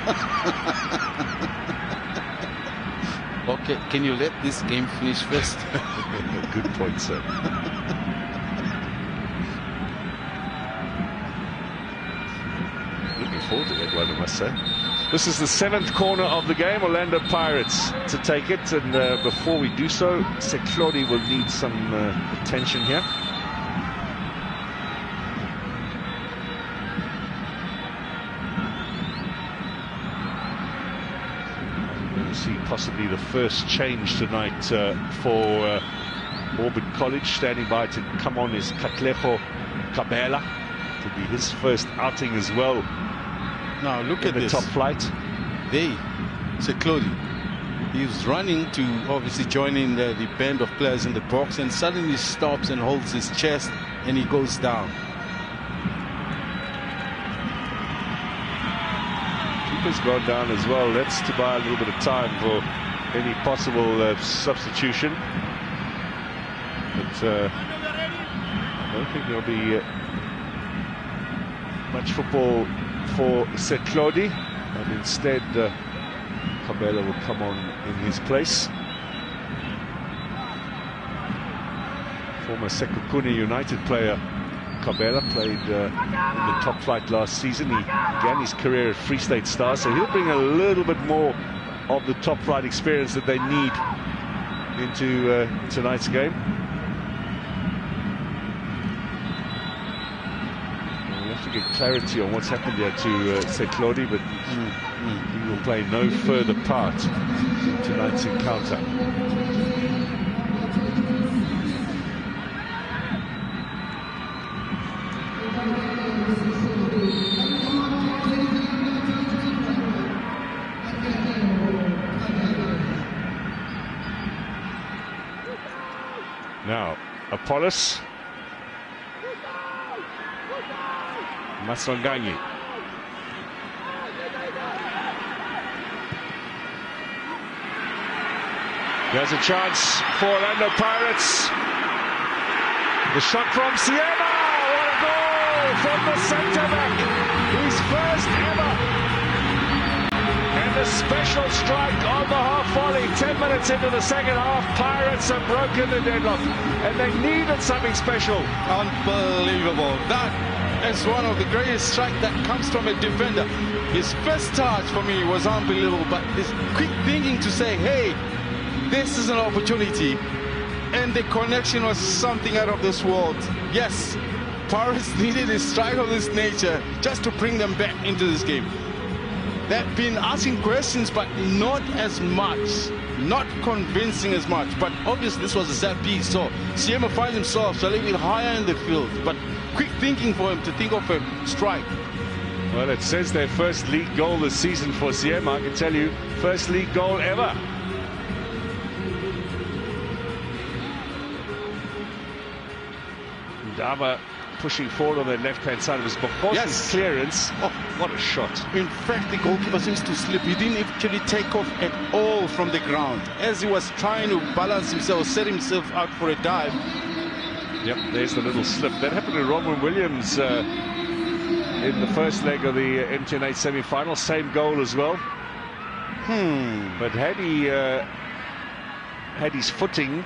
Okay, can you let this game finish first? Good point, sir. Looking forward to that one, I must say. This is the 7th corner of the game. Orlando Pirates to take it, and before we do so, Setlodi will need some attention here. See possibly the first change tonight for Auburn College. Standing by to come on is Katleho Kabela. To be his first outing as well. Now look at the this. Top flight. Setlodi. He's running to obviously join in the band of players in the box, and suddenly stops and holds his chest and he goes down. Has gone down as well. That's to buy a little bit of time for any possible substitution. But I don't think there'll be much football for Setlodi, and instead Kabela will come on in his place. Former Sekhukhune United player Kabela played in the top flight last season. He began his career at Free State Stars, so he'll bring a little bit more of the top flight experience that they need into tonight's game. We'll have to get clarity on what's happened there to Setlodi, but he will play no further part in tonight's encounter. Now, Apollos. Maswanganyi. There's a chance for Orlando Pirates. The shot from Siema. What a goal from the centre-back. His first ever. And a special strike on the half volley. 10 minutes into the second half, Pirates have broken the deadlock, and they needed something special. Unbelievable. That is one of the greatest strikes that comes from a defender. His first touch for me was unbelievable, but this quick thinking to say, hey, this is an opportunity, and the connection was something out of this world. Yes, Pirates needed a strike of this nature just to bring them back into this game. They've been asking questions, but not as much, not convincing as much. But obviously this was a set piece, so Siema finds himself a little bit higher in the field, but quick thinking for him to think of a strike. Well, it says their first league goal this season for Siema. I can tell you, first league goal ever. Ndaba pushing forward on the left-hand side of his Bokhosi's clearance. Oh, what a shot. In fact, the goalkeeper seems to slip. He didn't actually take off at all from the ground. As he was trying to balance himself, set himself out for a dive, Yep, there's the little slip. That happened to Robin Williams in the first leg of the MTN8 semi-final. Same goal as well. But had he had his footing,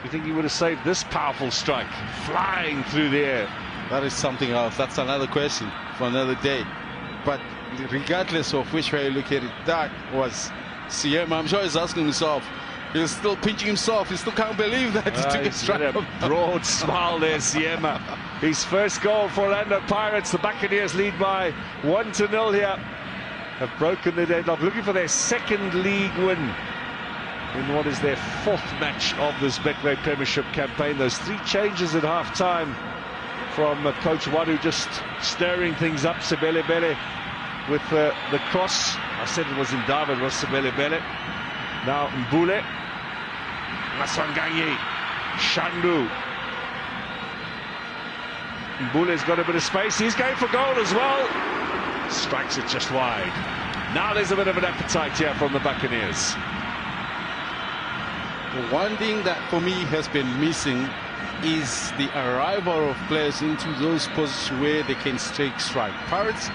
you think he would have saved this powerful strike, flying through the air? That is something else. That's another question for another day. But regardless of which way you look at it, that was CM. I'm sure he's asking himself. He's still pinching himself. He still can't believe that he took a strike. A broad smile there, Siema. His first goal for Orlando Pirates. The Buccaneers lead by 1-0 here. Have broken the deadlock, looking for their second league win in what is their fourth match of this Betway Premiership campaign. Those three changes at half-time from Coach Wadu, just stirring things up. Sebelebele with the cross. I said it was Ndaba, it was Sebelebele. Now Mbule, Maswanganyi, Shandu. Mbule's got a bit of space. He's going for goal as well. Strikes it just wide. Now there's a bit of an appetite here from the Buccaneers. The one thing that for me has been missing is the arrival of players into those positions where they can take strike. Pirates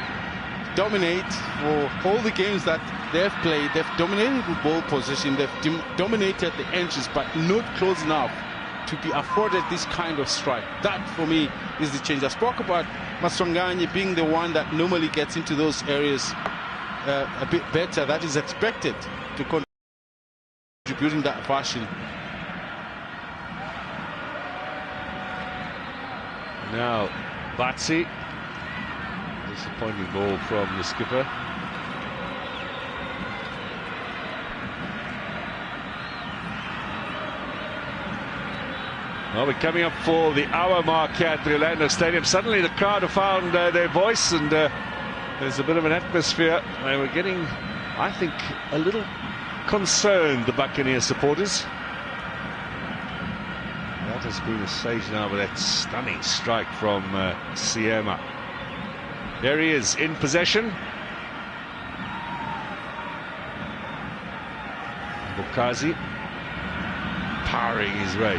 dominate for all the games that they've played. They've dominated with ball position. They've dominated the edges, but not close enough to be afforded this kind of strike. That for me is the change. I spoke about Maswanganyi being the one that normally gets into those areas a bit better. That is expected to contribute in that fashion. Now Batsi, disappointing ball from the skipper. Well, we're coming up for the hour mark here at the Orlando Stadium. Suddenly the crowd have found their voice, and there's a bit of an atmosphere. They were getting, I think, a little concerned, the Buccaneer supporters. That has been assuaged now with that stunning strike from Siema. There he is in possession. Bukazi powering his way.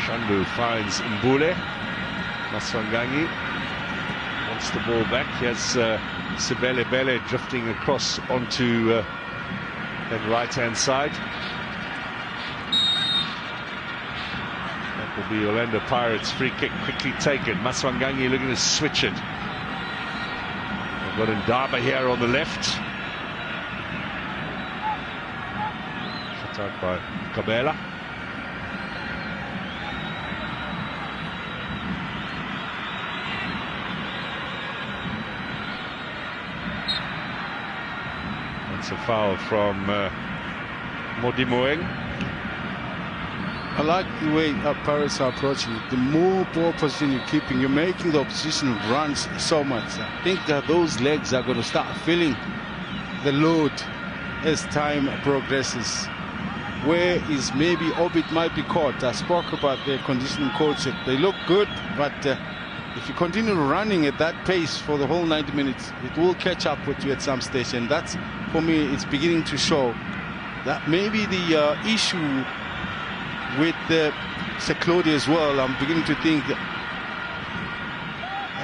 Shandu finds Mbule. Maswanganyi wants the ball back. Here's Sebelebele drifting across onto that right-hand side. That will be Orlando Pirates' free kick, quickly taken. Maswanganyi looking to switch it. They've got Ndaba here on the left. Shut out by Kabela. It's a foul from Modimoeng. I like the way Pirates are approaching it. The more ball position you're keeping, you're making the opposition run so much. I think that those legs are going to start feeling the load as time progresses. Where is maybe Orbit might be caught. I spoke about their conditioning coach. They look good, but if you continue running at that pace for the whole 90 minutes, it will catch up with you at some stage. And that's, for me, it's beginning to show that maybe the issue with Seklodi as well. I'm beginning to think that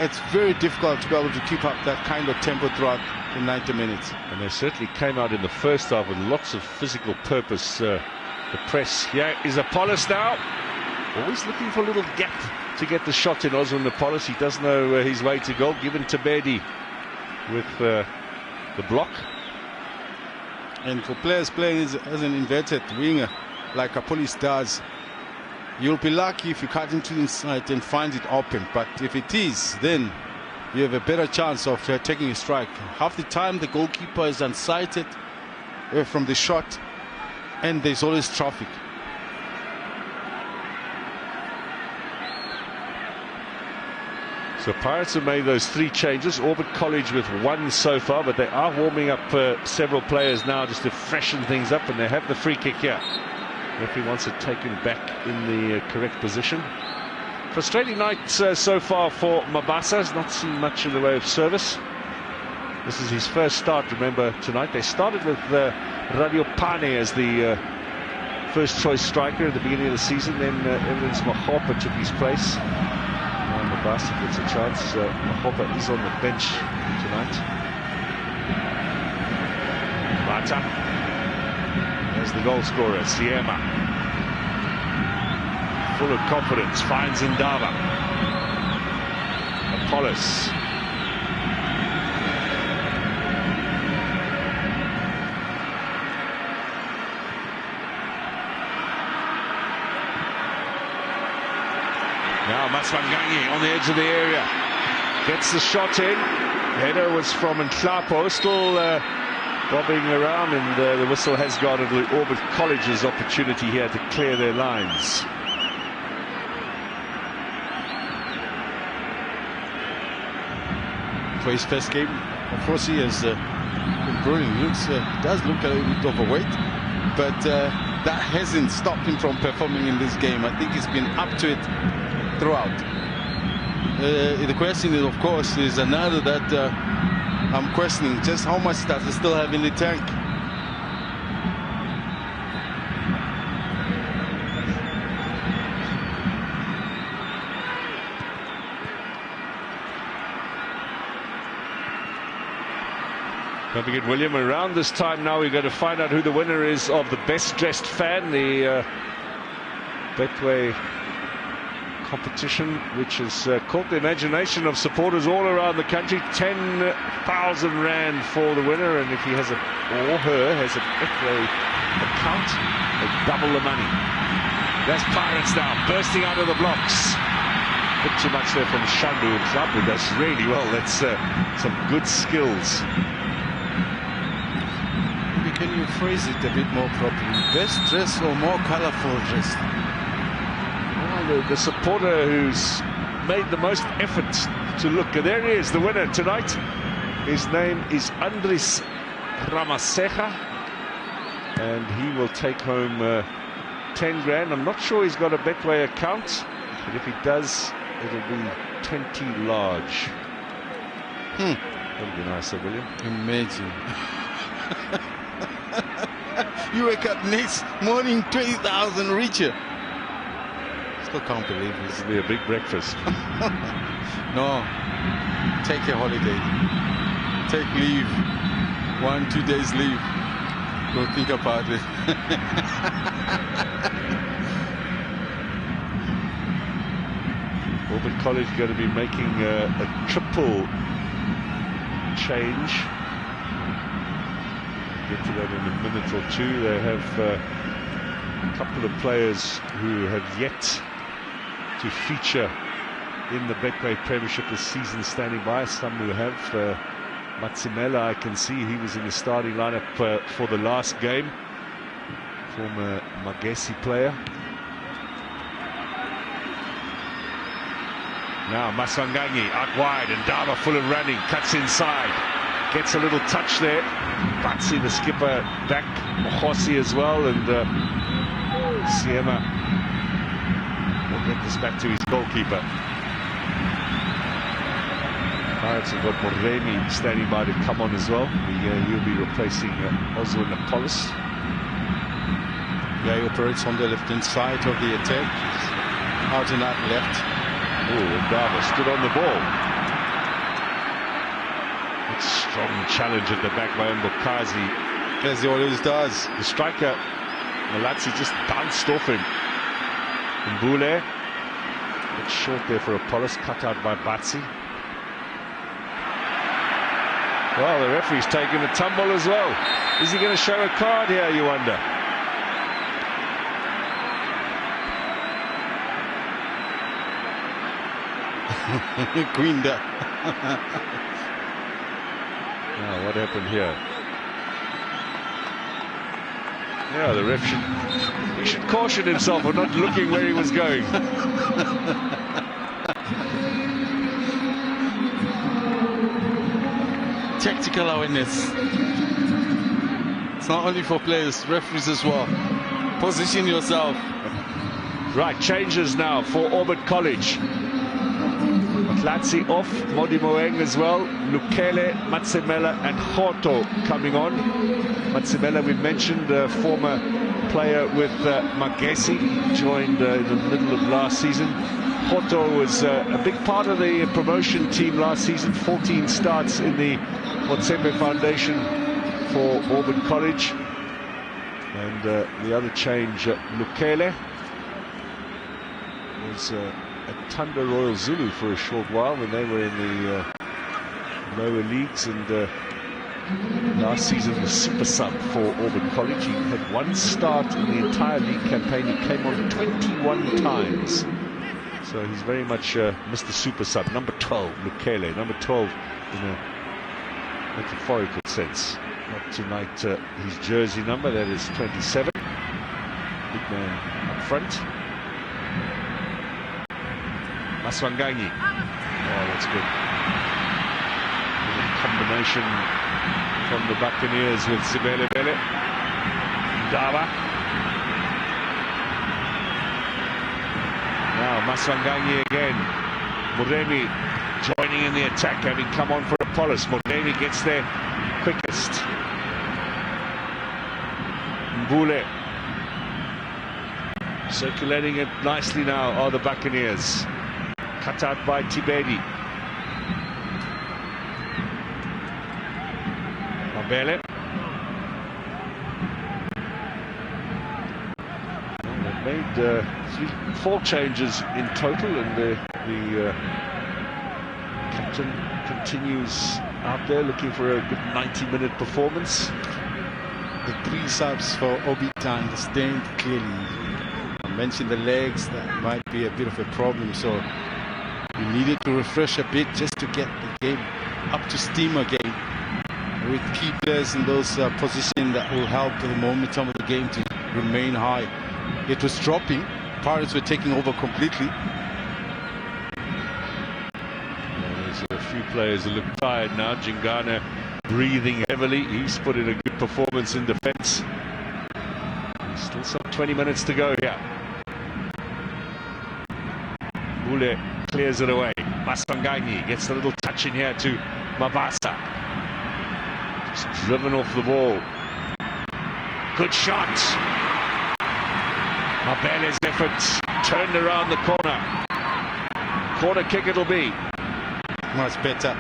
it's very difficult to be able to keep up that kind of tempo throughout the 90 minutes. And they certainly came out in the first half with lots of physical purpose. The press here is Apollos now, always looking for a little gap to get the shot in. Osman Apollos, he does know his way to goal, given to Bedi with the block. And for players playing as an inverted winger like Apollos does, you'll be lucky if you cut into the inside and find it open. But if it is, then you have a better chance of taking a strike. Half the time the goalkeeper is unsighted from the shot, and there's always traffic. So Pirates have made those three changes. Orbit College with one so far, but they are warming up several players now just to freshen things up, and they have the free kick here. Referee wants it taken back in the correct position. Frustrating night so far for Mabasa. Has not seen much in the way of service. This is his first start, remember, tonight. They started with Radio Pane as the first choice striker at the beginning of the season. Then Evans Mahopa took his place. Now Mabasa gets a chance. Mahopa is on the bench tonight. Bata as the goal scorer, Siema. Full of confidence, finds Ndaba. Apollos. Now Maswanganyi on the edge of the area. Gets the shot in. Header was from Nhlapo, still bobbing around, and the whistle has guarded Orbit College's opportunity here to clear their lines. For his first game, of course, he has been brilliant. He does look a little bit overweight, but that hasn't stopped him from performing in this game. I think he's been up to it throughout. The question is, of course, is another that I'm questioning: just how much does he still have in the tank? Don't forget William, around this time now we're going to find out who the winner is of the best dressed fan, the Betway competition, which has caught the imagination of supporters all around the country. 10,000 rand for the winner, and if he has or her has a Betway account, they double the money. That's Pirates now bursting out of the blocks. A bit too much there from Shandu. Shandu does really well. That's some good skills. Can you phrase it a bit more properly? Best dressed or more colorful dressed? Well, the supporter who's made the most effort to look. There he is, the winner tonight. His name is Andris Ramaseja, and he will take home 10 grand. I'm not sure he's got a Betway account, but if he does, it'll be 20 large. That'll be nice, William. Imagine. You wake up next morning, 20,000 richer. Still can't believe it. This will be a big breakfast. No, take a holiday. Take leave. 1-2 days leave. Go think about it. Orbit College going to be making a triple change. Get to that in a minute or two. They have a couple of players who have yet to feature in the Betway Premiership this season standing by. Some who have. Matsimela, I can see he was in the starting lineup for the last game. Former Magesi player. Now Masanganyi out wide, and Ndaba full of running, cuts inside. Gets a little touch there. Batsi, the skipper, back. Mohosi as well, and Siema will get this back to his goalkeeper. Pirates have got Moremi standing by to come on as well. He'll be replacing Oswin Apollos. Yeah, he operates on the left-hand side of the attack. Out and out left. Oh, Ndaba stood on the ball. It's strong challenge at the back by Mbokazi. As he always does. The striker, Malatsi, just bounced off him. Mbule, it's short there for Apollos, cut out by Batsi. Well, the referee's taking a tumble as well. Is he going to show a card here, you wonder? Quinda. Now, what happened here? Yeah, the ref should caution himself for not looking where he was going. Tactical awareness. It's not only for players, referees as well. Position yourself. Right, changes now for Orbit College. Klatsi off, Modimoeng as well, Lukele, Matsemela and Hoto coming on. Matsemela, we mentioned, former player with Magesi, joined in the middle of last season. Hoto was a big part of the promotion team last season, 14 starts in the Motsembe Foundation for Auburn College. And the other change, Lukele, was at Thunder Royal Zulu for a short while when they were in the lower leagues, and last season was super sub for Auburn College. He had one start in the entire league campaign. He came on 21 times, so he's very much Mr. Super Sub. Number 12, Lukele, number 12 in a metaphorical sense. Not tonight, his jersey number, that is 27. Big man up front. Maswanganyi. Oh, that's good. A combination from the Buccaneers with Sibele-Bele. Ndaba. Now Maswanganyi again. Moremi joining in the attack, having come on for Apollos. Moremi gets there quickest. Mbule circulating it nicely now are the Buccaneers. Cut out by Tibedi. Mabele. They've made 4 changes in total, and the captain continues out there looking for a good 90-minute performance. The 3 subs for Obi to understand clearly. I mentioned the legs, that might be a bit of a problem, so we needed to refresh a bit just to get the game up to steam again, with key players in those positions that will help the momentum of the game to remain high. It was dropping, Pirates were taking over completely. There's a few players who look tired now. Jingana breathing heavily. He's put in a good performance in defense. Still some 20 minutes to go here. Mule clears it away. Maswanganyi gets a little touch in here to Mabasa. Just driven off the ball. Good shot. Mabele's efforts turned around the corner. Corner kick it'll be. Much better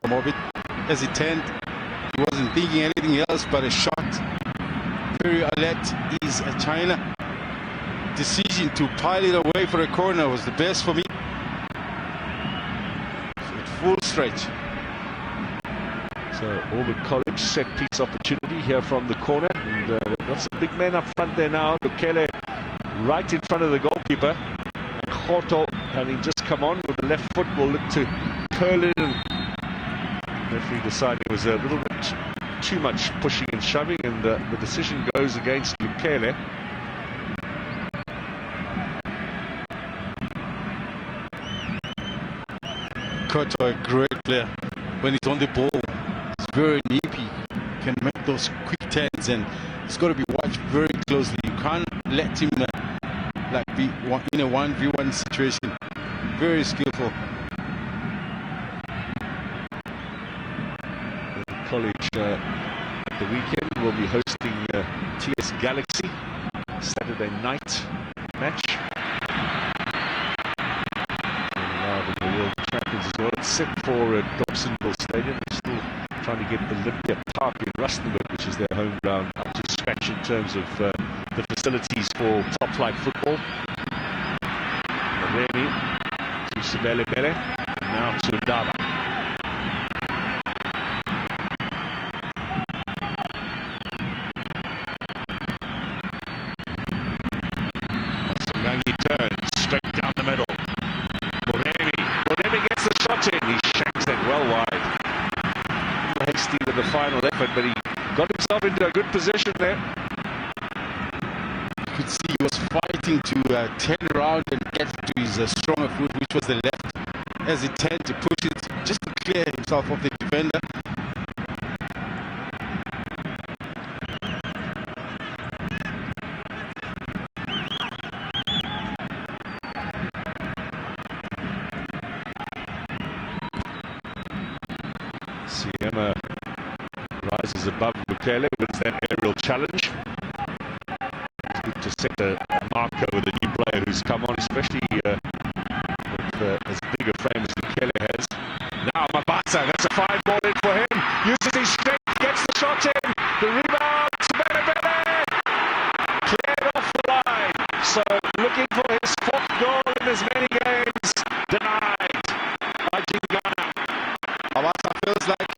from Orbit. As he turned, he wasn't thinking anything else but a shot. Very alert is a China. Decision to pile it away for a corner was the best for me. At full stretch. So Auburn College set piece opportunity here from the corner, and they've got some big men up front there now. Lukele right in front of the goalkeeper, and Hoto, having just come on with the left foot, will look to curl it, and the referee decided it was a little bit too much pushing and shoving, and the decision goes against Lukele. Koto, a great player. When he's on the ball, he's very nippy, can make those quick turns, and he's got to be watched very closely. You can't let him be in a 1v1 situation. Very skillful. The college at the weekend will be hosting TS Galaxy Saturday night match. The World Champions as well. It's set for Dobsonville Stadium. They're still trying to get Olympia Park in Rustenburg, which is their home ground, up to scratch in terms of the facilities for top flight football. Remy to Sibele-Bele, now to Ndaba. Maswanganyi turns straight down the middle. Moremi gets the shot in. He shanks it well wide. Hasty with the final effort, but he got himself into a good position there. You could see he was fighting to turn around and get to his stronger foot, which was the left. As he turned to push it just to clear himself off the defender. Siema rises above Bukele, wins that aerial challenge. It's good to set a marker with a new player who's come on, especially with as big a frame as Bukele has. Now Mabasa, that's a fine ball in for him. Uses his strength, gets the shot in. The rebound to Bele. Cleared off the line. So looking for his fourth goal in as many games. Denied by Jingana. Mabasa feels like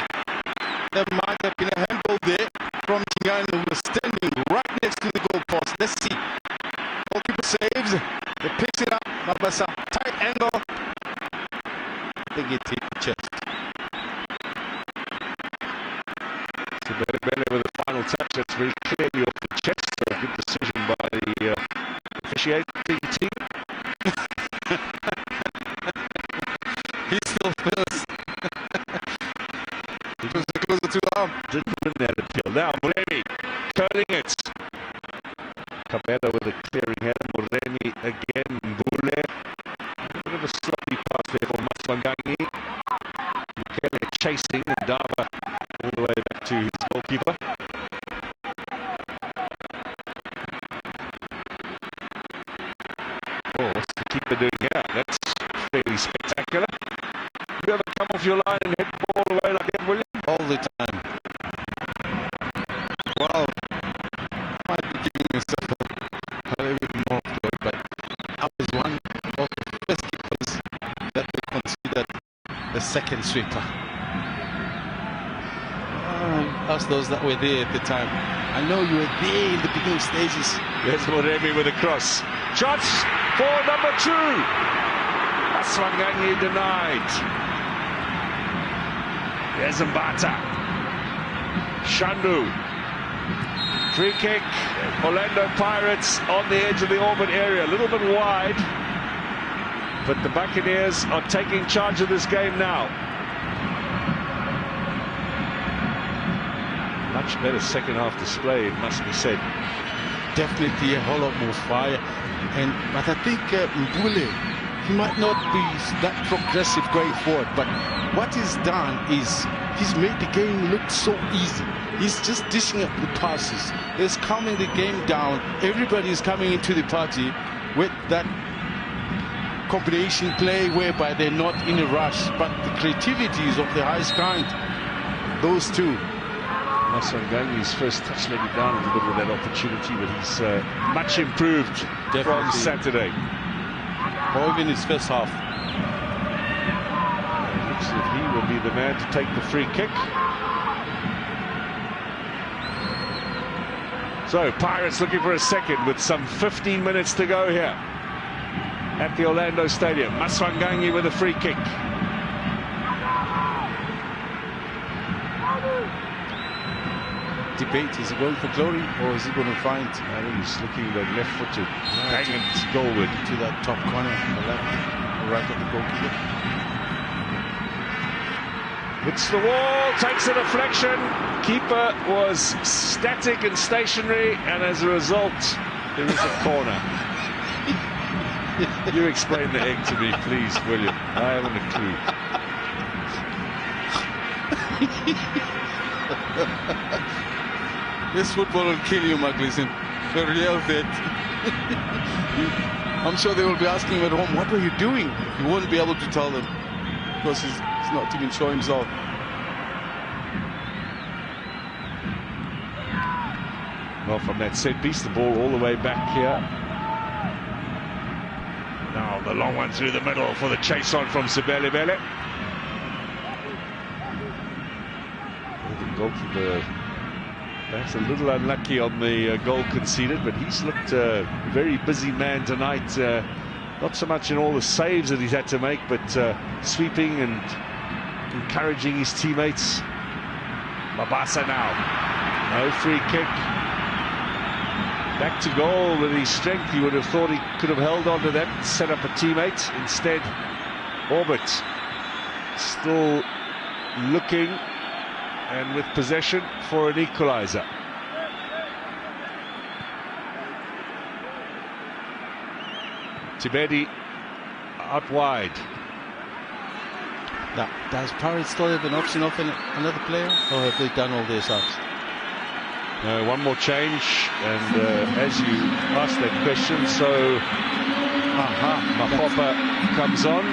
there might have been a handball there from Jingana, who was standing right next to the goalpost. Let's see. Goalkeeper saves. He picks it up. Mabasa, tight angle. I think it hit the chest. So Bele with the final touch. That's very clearly off the chest. So a good decision by the officiating team. He still feels it was closer to the arm. Didn't win that appeal. Now Moremi curling it. Capella with a clearing header. Moremi again. Mbule. A bit of a sloppy pass there for Maswanganyi. Bukele chasing and Dava all the way back to his goalkeeper. Oh, what's the keeper doing here? That's fairly spectacular. You ever come off your line and hit the ball away like that, William? All the time. Well, might be giving myself a little bit more credit, but I was one of the first keepers that were considered the second sweeper. Ask those that were there at the time. I know you were there in the beginning stages. There's Moremi with a cross. Shots for number 2. Maswanganyi denied. There's Mbata. Shandu. Free kick. Orlando Pirates on the edge of the orbit area. A little bit wide. But the Buccaneers are taking charge of this game now. Much better second half display, it must be said. Definitely a whole lot more fire. But I think Mbule, he might not be that progressive going forward, but what he's done is he's made the game look so easy. He's just dishing up the passes. He's calming the game down. Everybody is coming into the party with that combination play whereby they're not in a rush, but the creativity is of the highest kind. Those two. Maswanganyi's first touch let him down a little bit with that opportunity, but he's much improved from Saturday. Or even his first half. It looks as if he will be the man to take the free kick. So Pirates looking for a second with some 15 minutes to go here at the Orlando Stadium. Maswanganyi with a free kick. Debate, is he going for glory or is he going to find? I think he's looking the left foot to bang it goalward to that top corner on the left, right of the goalkeeper. Hits the wall, takes a deflection. Keeper was static and stationary, and as a result, there is a corner. You explain the egg to me, please, William. I haven't a clue. This football will kill you, Maglicin. The real vet. I'm sure they will be asking him at home, what were you doing? He won't be able to tell them because he's not even showing himself. Well, from that set piece, the ball all the way back here. Now the long one through the middle for the chase on from Sibele-Bele. The goalkeeper perhaps a little unlucky on the goal conceded, but he's looked a very busy man tonight. Not so much in all the saves that he's had to make, but sweeping and encouraging his teammates. Mabasa now. No free kick. Back to goal with his strength. He would have thought he could have held on to that, set up a teammate. Instead, Orbit still looking and with possession for an equaliser. Tibedi out wide. Now, does Pirates still have an option of another player, or have they done all their subs? One more change, and as you asked that question, so Makopa comes on.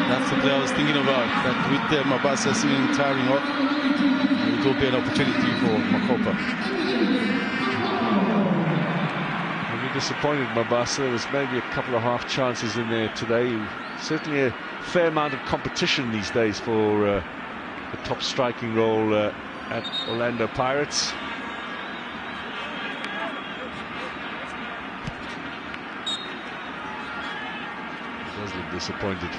That's the player I was thinking about. That with Mabasa singing tiring off, it will be an opportunity for Makopa. Really disappointed Mabasa. There was maybe a couple of half chances in there today. Certainly a fair amount of competition these days for the top striking role at Orlando Pirates. He does look disappointed.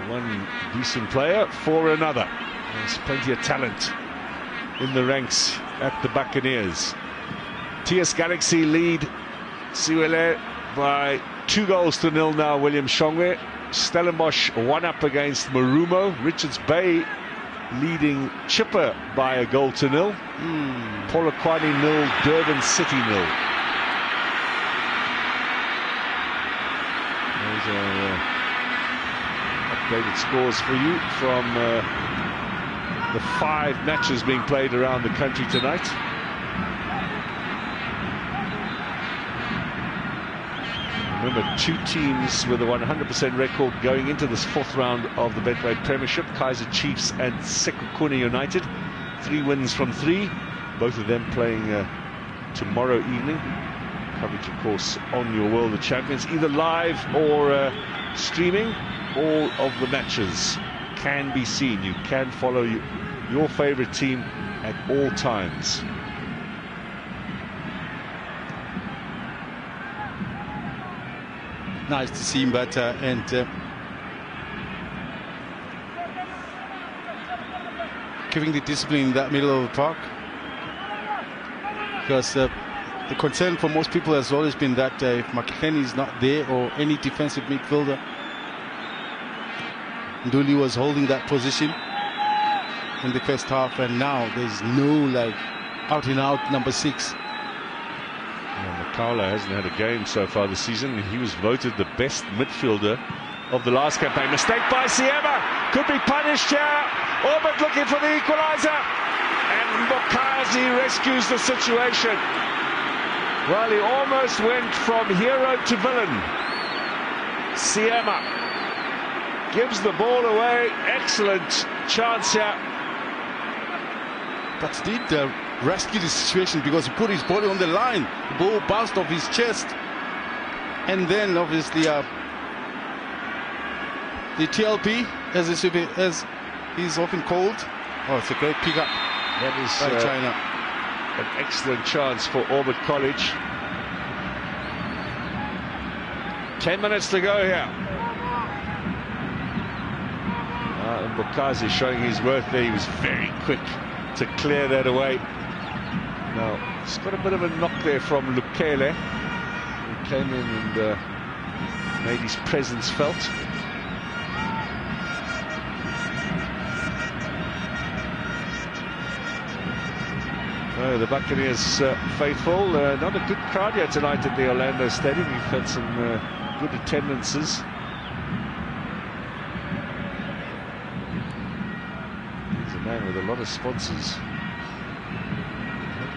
One decent player for another. There's plenty of talent in the ranks at the Buccaneers. TS Galaxy lead Siwele by 2-0 now. William Shongwe. Stellenbosch 1-up against Marumo. Richards Bay leading Chipper by 1-0. Polokwane 0, Durban City 0. Those are updated scores for you from the 5 matches being played around the country tonight. Remember, 2 teams with a 100% record going into this 4th round of the Betway Premiership. Kaizer Chiefs and Sekhukhune United. 3 wins from 3. Both of them playing tomorrow evening. Coverage, of course, on your World of Champions, either live or streaming. All of the matches can be seen. You can follow your favorite team at all times. Nice to see him better, and giving the discipline in that middle of the park, because the concern for most people has always been that if McLean is not there, or any defensive midfielder, Nduli was holding that position in the first half, and now there's no like out and out number 6. Makaula hasn't had a game so far this season. He was voted the best midfielder of the last campaign. Mistake by Siema, could be punished here. Orbit looking for the equalizer, and Mbokazi rescues the situation. Well, he almost went from hero to villain. Siema gives the ball away. Excellent chance here, but did rescue the situation because he put his body on the line. The ball bounced off his chest, and then obviously the TLP, as he's often called. Oh, it's a great pickup. That is by China. An excellent chance for Orbit College. 10 minutes to go here. Mbokazi showing his worth there. He was very quick to clear that away. Now, it's got a bit of a knock there from Lukele, who came in and made his presence felt. The Buccaneers faithful. Not a good crowd here tonight at the Orlando Stadium. We've had some good attendances. He's a man with a lot of sponsors.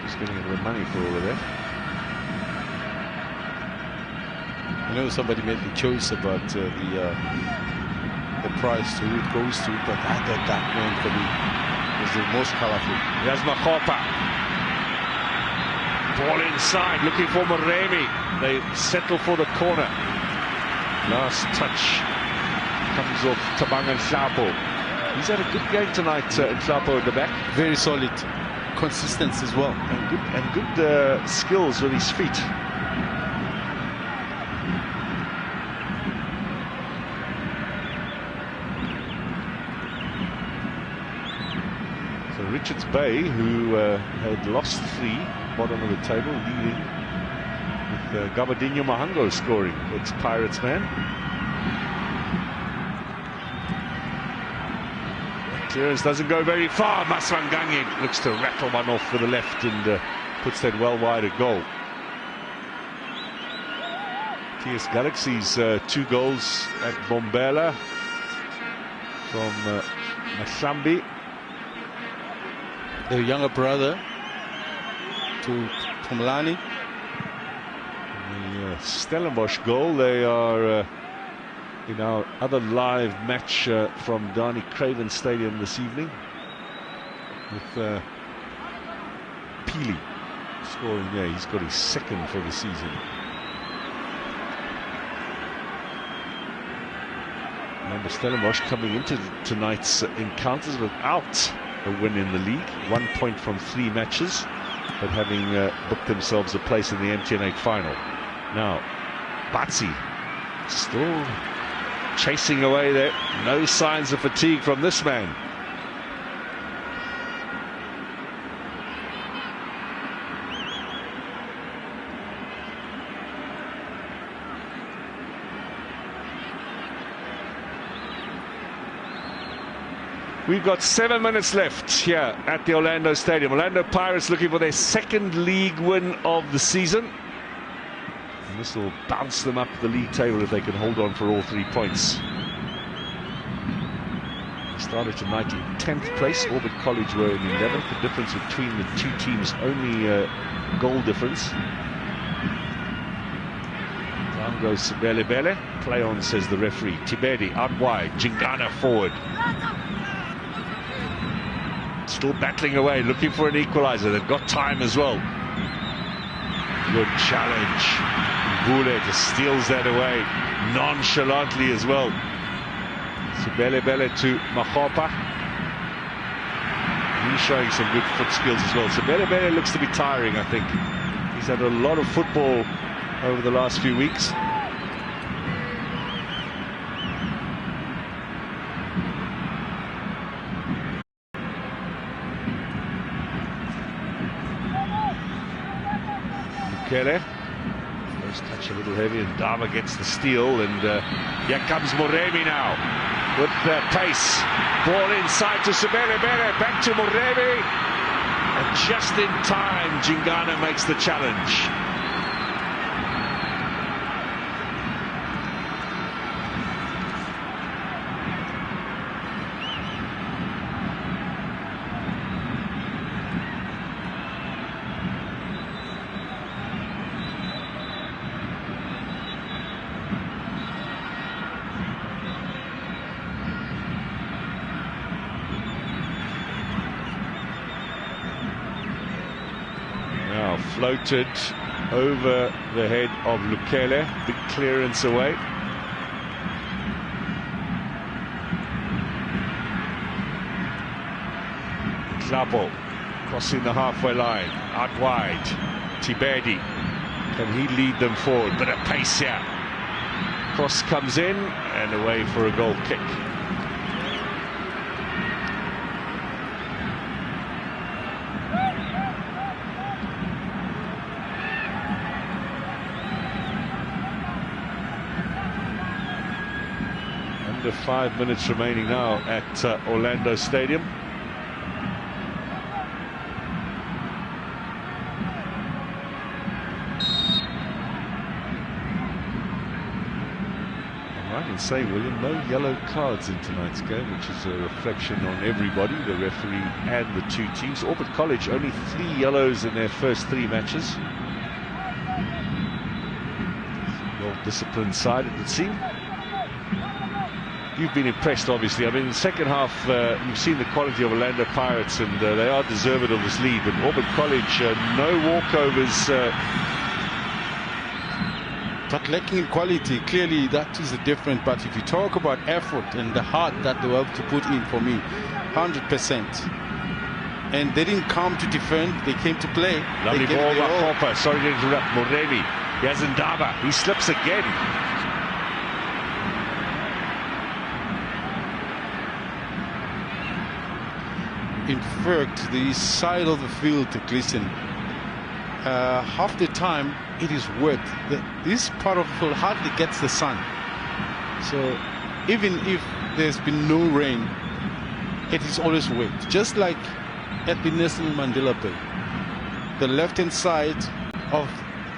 He's getting a bit of money for all of that. I know somebody made the choice about the price to who it goes to, but I thought that one for me was the most colourful. Here's Makopa. Ball inside, looking for Moremi. They settle for the corner. Last touch comes off Tabang Nhlapo. He's had a good game tonight, Nhlapo at the back. Very solid. Consistency as well, and good skills with his feet. So Richards Bay, who had lost 3, bottom of the table, leading with Gabadinho Mahango scoring, ex-Pirates man. Clearance doesn't go very far. Maswangangi looks to rattle one off with the left and puts that well wide at goal. TS Galaxy's 2 goals at Bombela from Mashambi. Their younger brother to Pumlani. The Stellenbosch goal, they are in our other live match from Darnie Craven Stadium this evening, with Peely scoring there. He's got his 2nd for the season. Remember, Stellenbosch coming into tonight's encounters without a win in the league, 1 point from 3 matches, but having booked themselves a place in the MTN8 final. Now, Batsi still chasing away there. No signs of fatigue from this man. We've got 7 minutes left here at the Orlando Stadium. Orlando Pirates looking for their 2nd league win of the season. And this will bounce them up the league table if they can hold on for all 3 points. They started tonight in 10th place. Orbit College were in 11th. The difference between the 2 teams, only goal difference. Down goes Sibele. Play on, says the referee. Tibedi out wide. Jingana forward. Still battling away, looking for an equalizer. They've got time as well. Good challenge. Bule just steals that away nonchalantly as well. Sibele to Mahopa. He's showing some good foot skills as well. Sibele looks to be tiring, I think. He's had a lot of football over the last few weeks. Kelly. First touch a little heavy, and Dava gets the steal, and here comes Moremi now with pace. Ball inside to Sibele, back to Moremi, and just in time Jingana makes the challenge. Floated over the head of Lukele, big clearance away. Klabo crossing the halfway line, out wide. Tibedi, can he lead them forward? Bit of pace here. Cross comes in and away for a goal kick. Under 5 minutes remaining now at Orlando Stadium. I can say, William, no yellow cards in tonight's game, which is a reflection on everybody, the referee and the 2 teams. Orbit College only 3 yellows in their first 3 matches. Well-disciplined side, it would seem. You've been impressed, obviously. I mean, in the second half, you've seen the quality of Orlando Pirates, and they are deserving of this lead. But Orbit College, no walkovers. But lacking in quality, clearly that is a difference. But if you talk about effort and the heart that they were able to put in, for me, 100%. And they didn't come to defend, they came to play. Lovely ball, Mahopa. Sorry to interrupt. Moremi. He has Ndaba. He slips again. In fact, the side of the field, listen, half the time it is wet. This part of the field hardly gets the sun. So even if there's been no rain, it is always wet. Just like at the Nelson Mandela Bay, the left-hand side of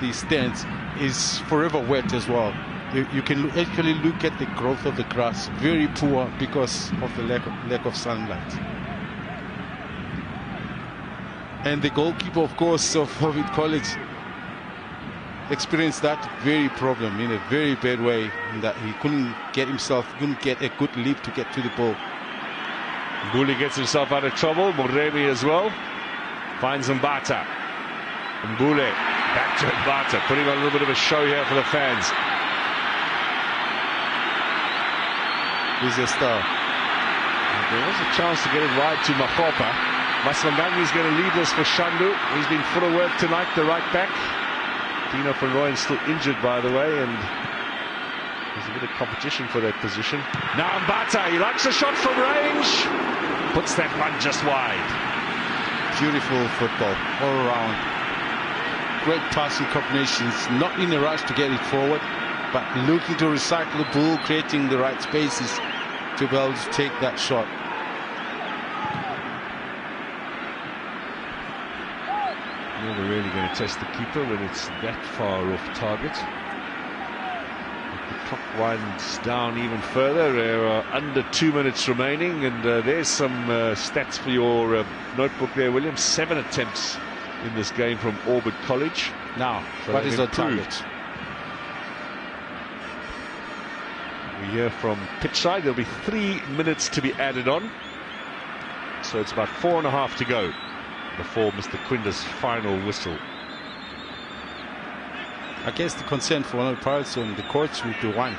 the stands is forever wet as well. You can actually look at the growth of the grass, very poor because of the lack of sunlight. And the goalkeeper, of course, of Ovid College experienced that very problem in a very bad way, in that he couldn't get a good leap to get to the ball. Mbuli gets himself out of trouble. Moremi as well. Finds Mbata. Mbule back to Mbata, putting on a little bit of a show here for the fans. He's a star. There was a chance to get it wide to Makopa. Maswanganyi is going to lead this for Shandu. He's been full of work tonight, the right back. Dino van Rooyen still injured, by the way, and there's a bit of competition for that position. Now Mbata, he likes a shot from range. Puts that one just wide. Beautiful football all around. Great passing combinations, not in a rush to get it forward, but looking to recycle the ball, creating the right spaces to be able to take that shot. Never really going to test the keeper when it's that far off target. The clock winds down even further. There are under 2 minutes remaining, and there's some stats for your notebook there, William. 7 attempts in this game from Orbit College. Now, so what is our target? We hear from pitchside there'll be 3 minutes to be added on, so it's about 4.5 to go before Mr. Quinder's final whistle. I guess the concern for one of the Pirates on the courts would be one.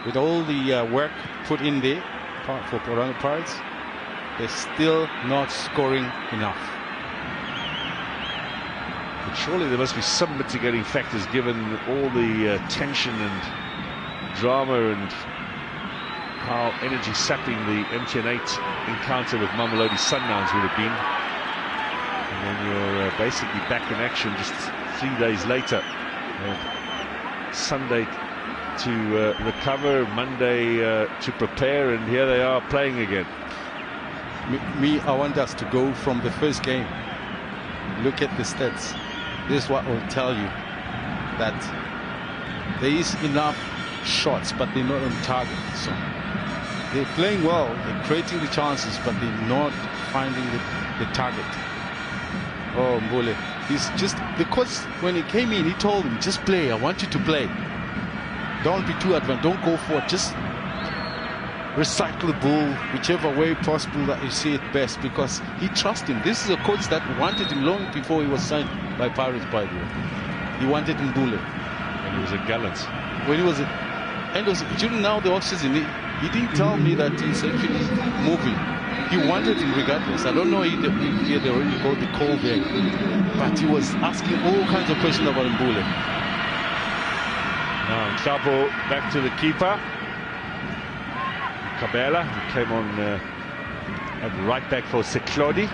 With all the work put in there for Orlando Pirates, they're still not scoring enough. But surely there must be some mitigating factors given all the tension and drama and how energy sapping the MTN8 encounter with Mamelodi Sundowns would have been. And then you're basically back in action just 3 days later. Sunday to recover, Monday to prepare, and here they are playing again. I want us to go from the first game. Look at the stats. This is what will tell you that there is enough shots, but they're not on target. So they're playing well, they're creating the chances, but they're not finding the target. Oh, Mbule, he's just, the coach, when he came in, he told him, just play, I want you to play. Don't be too advanced, don't go forward, just recycle the ball whichever way possible that you see it best, because he trusts him. This is a coach that wanted him long before he was signed by Pirates, by the way. He wanted Mbule. And he was a gallant. When he was, and was during now the off-season, he didn't tell me that he's actually moving. He wanted him regardless. I don't know if he had already got the call there, but he was asking all kinds of questions about Mbule. Now Nhlapho back to the keeper. Kabela, who came on at right back for Seklodi.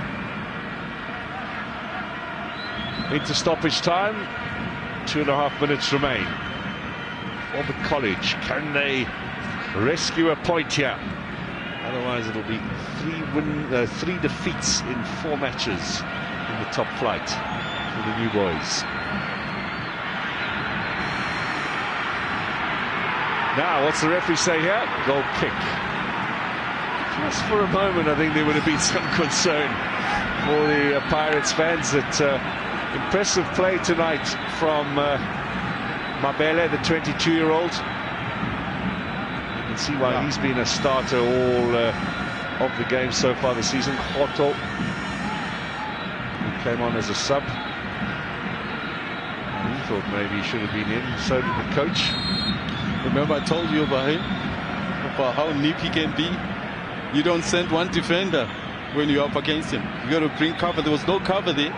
Into stoppage time. 2.5 minutes remain. Orbit College, can they rescue a point here? Otherwise it'll be 3 defeats in 4 matches in the top flight for the new boys. Now what's the referee say here? Goal kick. Just for a moment I think there would have been some concern for the Pirates fans that impressive play tonight from Mabele, the 22-year-old. You can see why he's been a starter all of the games so far this season. Otto, who came on as a sub. And he thought maybe he should have been in, so did the coach. Remember I told you about him, about how nip he can be. You don't send one defender when you're up against him. You got to bring cover. There was no cover there.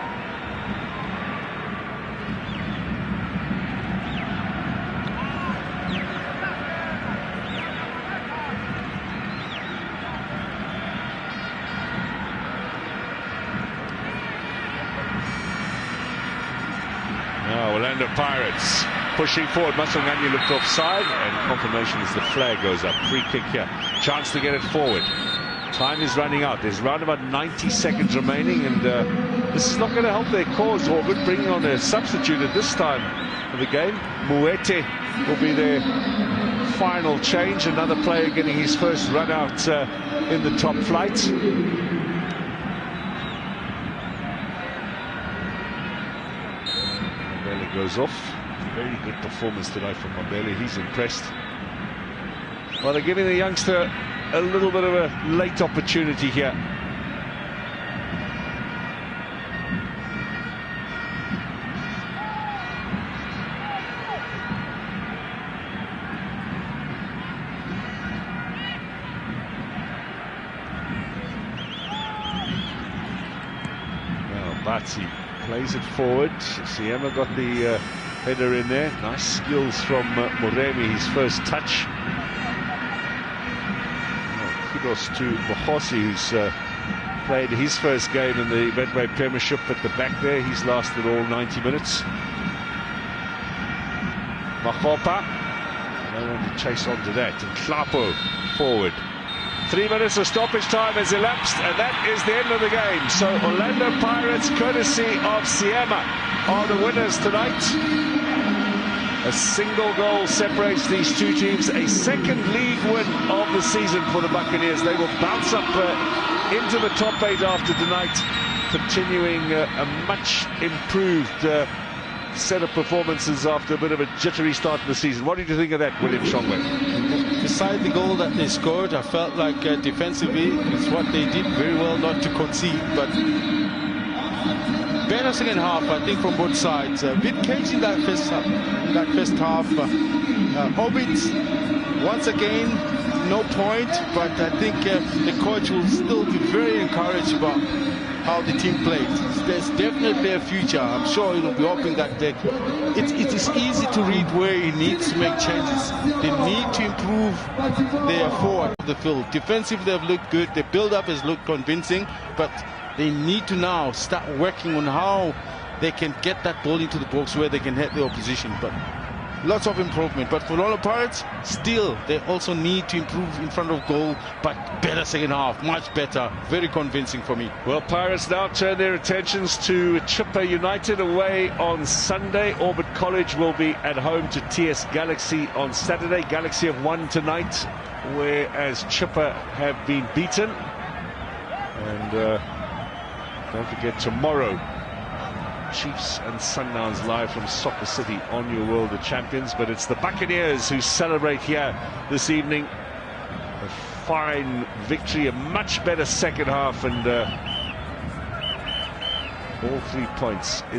Orlando Pirates pushing forward. Maswanganyi looked offside, and confirmation as the flag goes up. Free kick here. Chance to get it forward. Time is running out. There's around about 90 seconds remaining, and this is not going to help their cause. Orbit bringing on a substitute at this time of the game. Muete will be their final change. Another player getting his first run out in the top flight. Mabele goes off. Very good performance tonight from Mabele. He's impressed. Well, they're giving the youngster a little bit of a late opportunity here. Now Batsi plays it forward. Siema got the header in there. Nice skills from Moremi, his first touch. Kudos to Mohosi, who's played his first game in the Betway Premiership at the back there. He's lasted all 90 minutes. Mahopa, they want to chase on to that. And Klapo forward. 3 minutes of stoppage time has elapsed, and that is the end of the game. So Orlando Pirates, courtesy of Siema, are the winners tonight. A single goal separates these two teams. A second league win of the season for the Buccaneers. They will bounce up into the top 8 after tonight, continuing a much improved set of performances after a bit of a jittery start to the season. What did you think of that, William Shongwe? Beside the goal that they scored, I felt like defensively it's what they did very well not to concede, but better second half, I think, from both sides. A bit cagey in that first half. Orbit, once again, no point, but I think the coach will still be very encouraged about how the team played. There's definitely a future. I'm sure he'll be hoping that it is easy to read where he needs to make changes. They need to improve their forward of the field. Defensively, they've looked good. The build-up has looked convincing, but they need to now start working on how they can get that ball into the box where they can hit the opposition. But lots of improvement. But for Orlando Pirates, still, they also need to improve in front of goal, but better second half, much better. Very convincing for me. Well, Pirates now turn their attentions to Chippa United away on Sunday. Orbit College will be at home to TS Galaxy on Saturday. Galaxy have won tonight, whereas Chippa have been beaten. And don't forget, tomorrow, Chiefs and Sundowns live from Soccer City on your World of Champions. But it's the Buccaneers who celebrate here this evening. A fine victory, a much better second half, and all 3 points in